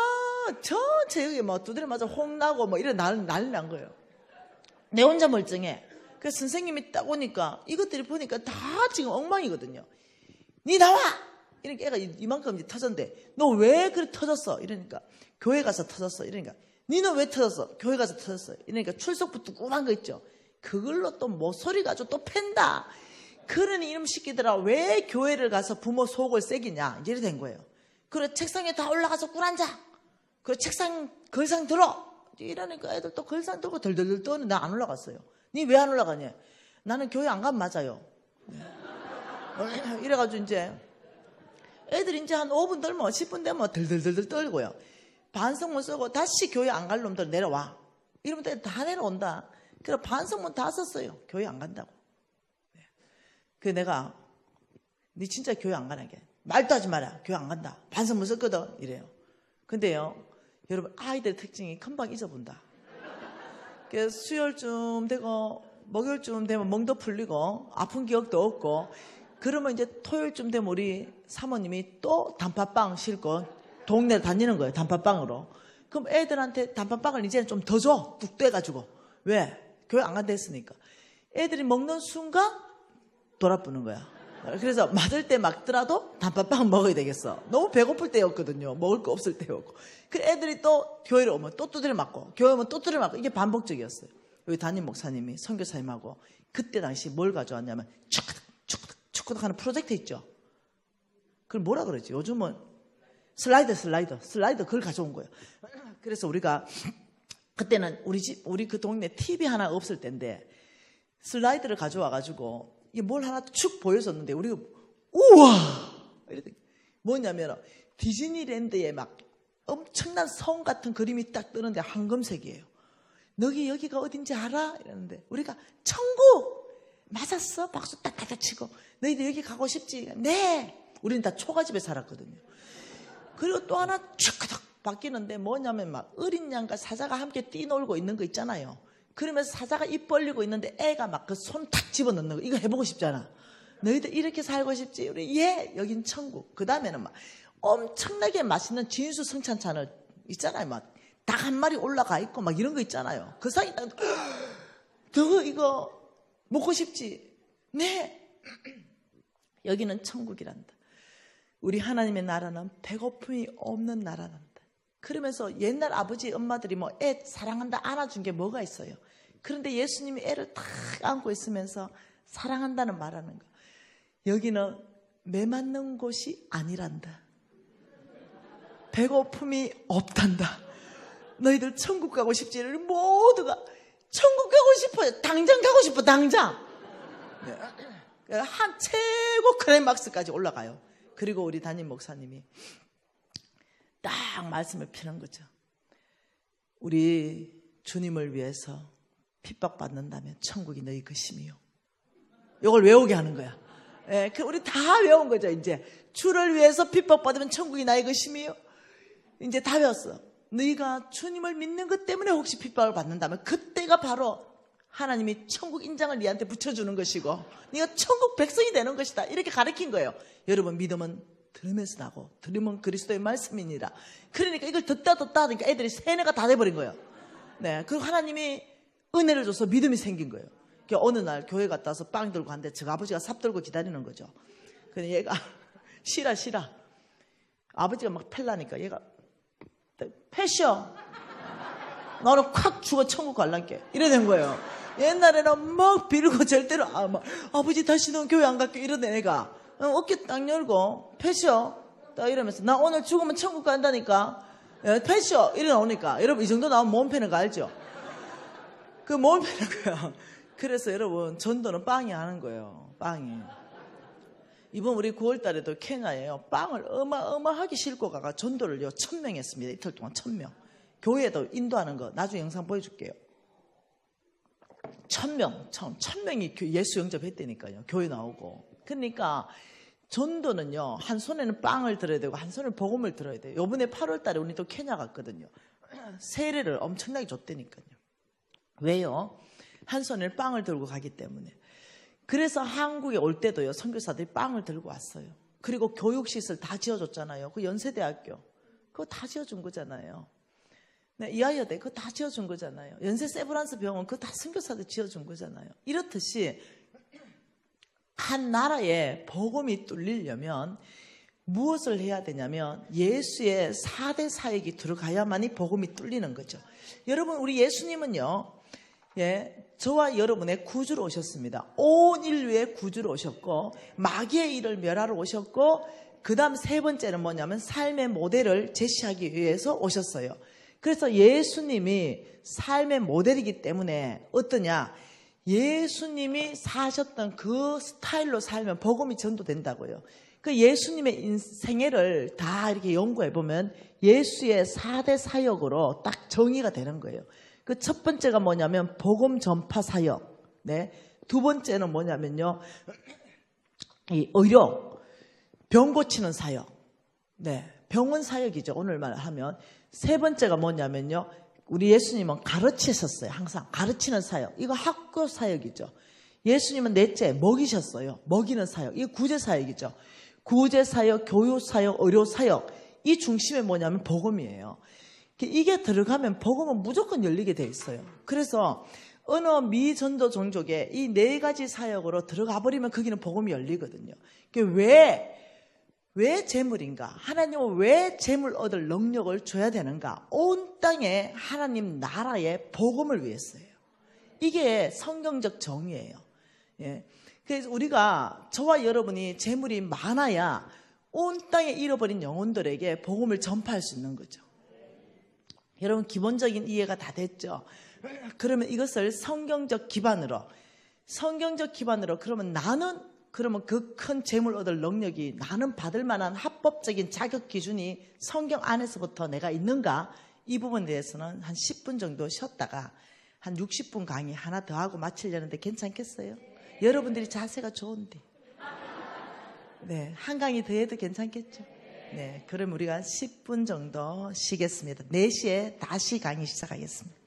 전체 여기 뭐 두드려 맞아 홍나고 뭐 이런 난리 난 거예요. 내 혼자 멀쩡해. 그래서 선생님이 딱 오니까 이것들이 보니까 다 지금 엉망이거든요. 니 나와! 이렇게 애가 이만큼 이제 터졌는데 너 왜 그래 터졌어? 이러니까 교회 가서 터졌어. 이러니까 니는 왜 터졌어? 교회 가서 터졌어. 이러니까 출석부 뚜꾸만 거 있죠. 그걸로 또 모서리 가지고 또 팬다. 그러니 이놈 새끼들아 왜 교회를 가서 부모 속을 새기냐 이래 된 거예요. 그래 책상에 다 올라가서 꿀 앉아. 그래 책상 걸상 들어. 이러니까 애들 또 걸상 들고 덜덜덜 떠는 나 안 올라갔어요. 니 왜 안 올라가냐? 나는 교회 안 가면 맞아요. 이래가지고 이제 애들 이제 한 5분 떨면 10분 되면 덜덜덜 떨고요. 반성문 쓰고 다시 교회 안 갈 놈들 내려와. 이러면 다 내려온다. 그래 반성문 다 썼어요. 교회 안 간다고. 그 내가 니 진짜 교회 안 가나게 말도 하지 마라. 교회 안 간다. 반성문 썼거든. 이래요. 근데요 여러분 아이들 특징이 금방 잊어본다. 그래서 수요일쯤 되고 목요일쯤 되면 멍도 풀리고 아픈 기억도 없고 그러면 이제 토요일쯤 되면 우리 사모님이 또 단팥빵 싣고 동네를 다니는 거예요. 단팥빵으로. 그럼 애들한테 단팥빵을 이제는 좀 더 줘. 뚝 떼가지고. 왜? 교회 안 간다 했으니까. 애들이 먹는 순간 돌아쁘는 거야. 그래서 맞을 때 맞더라도 단팥빵 먹어야 되겠어. 너무 배고플 때였거든요. 먹을 거 없을 때였고. 그 애들이 또 교회를 오면 또 두드려 맞고 교회 오면 또 두드려 맞고 이게 반복적이었어요. 여기 담임 목사님이 선교사님하고 그때 당시 뭘 가져왔냐면 축구덕 하는 프로젝트 있죠. 그걸 뭐라 그러지? 요즘은 슬라이더 그걸 가져온 거예요. 그래서 우리가 그때는 우리 그 동네 TV 하나 없을 때인데 슬라이드를 가져와가지고 이게 뭘 하나 축 보여줬는데 우리가 우와 뭐냐면 디즈니랜드에 막 엄청난 성 같은 그림이 딱 뜨는데 황금색이에요. 너희 여기가 어딘지 알아? 이러는데 우리가 천국 맞았어? 박수 딱딱딱 치고 너희들 여기 가고 싶지? 네. 우리는 다 초가집에 살았거든요. 그리고 또 하나 축구덕 바뀌는데 뭐냐면 막 어린 양과 사자가 함께 뛰놀고 있는 거 있잖아요. 그러면서 사자가 입 벌리고 있는데 애가 막 그 손 탁 집어넣는 거 이거 해보고 싶잖아. 너희들 이렇게 살고 싶지? 우리 예 여긴 천국. 그 다음에는 막 엄청나게 맛있는 진수 성찬찬을 있잖아요. 막 닭 한 마리 올라가 있고 막 이런 거 있잖아요. 그 사이 너 이거 먹고 싶지? 네. 여기는 천국이란다. 우리 하나님의 나라는 배고픔이 없는 나라란다. 그러면서 옛날 아버지 엄마들이 뭐 애 사랑한다 안아준 게 뭐가 있어요. 그런데 예수님이 애를 탁 안고 있으면서 사랑한다는 말하는 거. 여기는 매맞는 곳이 아니란다. 배고픔이 없단다. 너희들 천국 가고 싶지? 모두가 천국 가고 싶어요. 당장 가고 싶어, 당장. 네. 한 최고 클라이막스까지 올라가요. 그리고 우리 담임 목사님이 딱 말씀을 피는 거죠. 우리 주님을 위해서 핍박받는다면 천국이 너희 것임이요. 이걸 외우게 하는 거야. 예, 우리 다 외운 거죠. 이제 주를 위해서 핍박받으면 천국이 나의 것임이요. 이제 다 외웠어. 너희가 주님을 믿는 것 때문에 혹시 핍박을 받는다면 그때가 바로 하나님이 천국 인장을 네한테 붙여주는 것이고 네가 천국 백성이 되는 것이다. 이렇게 가르친 거예요. 여러분, 믿음은 들으면서 나고 들으면 그리스도의 말씀이니라. 그러니까 이걸 듣다 하니까 애들이 세뇌가 다 돼버린 거예요. 네, 그리고 하나님이 은혜를 줘서 믿음이 생긴 거예요. 어느 날 교회 갔다 와서 빵 들고 갔는데 저 아버지가 삽 들고 기다리는 거죠. 근데 얘가 싫어. 아버지가 막 팰라니까 얘가 패셔. 너는 콱 죽어 천국 갈란게. 이래 된 거예요. 옛날에는 막 비르고 절대로 아버지 다시는 교회 안 갈게 이러던 애가 어깨 딱 열고 패셔 딱 이러면서 나 오늘 죽으면 천국 간다니까 패셔 이래 나오니까 여러분 이 정도 나오면 몸 패는 거 알죠? 그 몸 패는 거야. 그래서 여러분 전도는 빵이 하는 거예요. 빵이. 이번 우리 9월 달에도 케냐에요. 빵을 어마어마하게 싣고 가가 전도를요 1000명 했습니다. 이틀 동안 1000명. 교회에도 인도하는 거 나중에 영상 보여줄게요. 1000명이 예수 영접했다니까요. 교회 나오고. 그러니까 전도는요 한 손에는 빵을 들어야 되고 한 손에는 복음을 들어야 돼요. 이번에 8월 달에 우리 또 케냐 갔거든요. 세례를 엄청나게 줬다니까요. 왜요? 한 손에는 빵을 들고 가기 때문에. 그래서 한국에 올 때도요 선교사들이 빵을 들고 왔어요. 그리고 교육시설 다 지어줬잖아요. 그 연세대학교 그거 다 지어준 거잖아요. 네, 이하여대 그거 다 지어준 거잖아요. 연세 세브란스 병원 그거 다 선교사들 지어준 거잖아요. 이렇듯이 한 나라에 복음이 뚫리려면 무엇을 해야 되냐면 예수의 4대 사역이 들어가야만이 복음이 뚫리는 거죠. 여러분 우리 예수님은요 저와 여러분의 구주로 오셨습니다. 온 인류의 구주로 오셨고 마귀의 일을 멸하러 오셨고 그 다음 세 번째는 뭐냐면 삶의 모델을 제시하기 위해서 오셨어요. 그래서 예수님이 삶의 모델이기 때문에 어떠냐? 예수님이 사셨던 그 스타일로 살면 복음이 전도된다고요. 그 예수님의 생애를 다 이렇게 연구해 보면 예수의 4대 사역으로 딱 정의가 되는 거예요. 그 첫 번째가 뭐냐면 복음 전파 사역. 네. 두 번째는 뭐냐면요. 이 의료, 병 고치는 사역. 네. 병원 사역이죠. 오늘 말하면. 세 번째가 뭐냐면요. 우리 예수님은 가르치셨어요. 항상 가르치는 사역. 이거 학교 사역이죠. 예수님은 넷째 먹이셨어요. 먹이는 사역. 이거 구제 사역이죠. 구제 사역, 교육 사역, 의료 사역. 이 중심에 뭐냐면 복음이에요. 이게 들어가면 복음은 무조건 열리게 돼 있어요. 그래서 어느 미전도 종족에 이 네 가지 사역으로 들어가 버리면 거기는 복음이 열리거든요. 왜 재물인가? 하나님은 왜 재물 얻을 능력을 줘야 되는가? 온 땅에 하나님 나라의 복음을 위해서예요. 이게 성경적 정의예요. 예. 그래서 우리가 저와 여러분이 재물이 많아야 온 땅에 잃어버린 영혼들에게 복음을 전파할 수 있는 거죠. 여러분 기본적인 이해가 다 됐죠? 그러면 이것을 성경적 기반으로 그러면 나는 그 큰 재물 얻을 능력이 나는 받을 만한 합법적인 자격 기준이 성경 안에서부터 내가 있는가? 이 부분에 대해서는 한 10분 정도 쉬었다가 한 60분 강의 하나 더 하고 마치려는데 괜찮겠어요? 여러분들이 자세가 좋은데. 네, 한 강의 더 해도 괜찮겠죠? 네, 그럼 우리가 10분 정도 쉬겠습니다. 4시에 다시 강의 시작하겠습니다.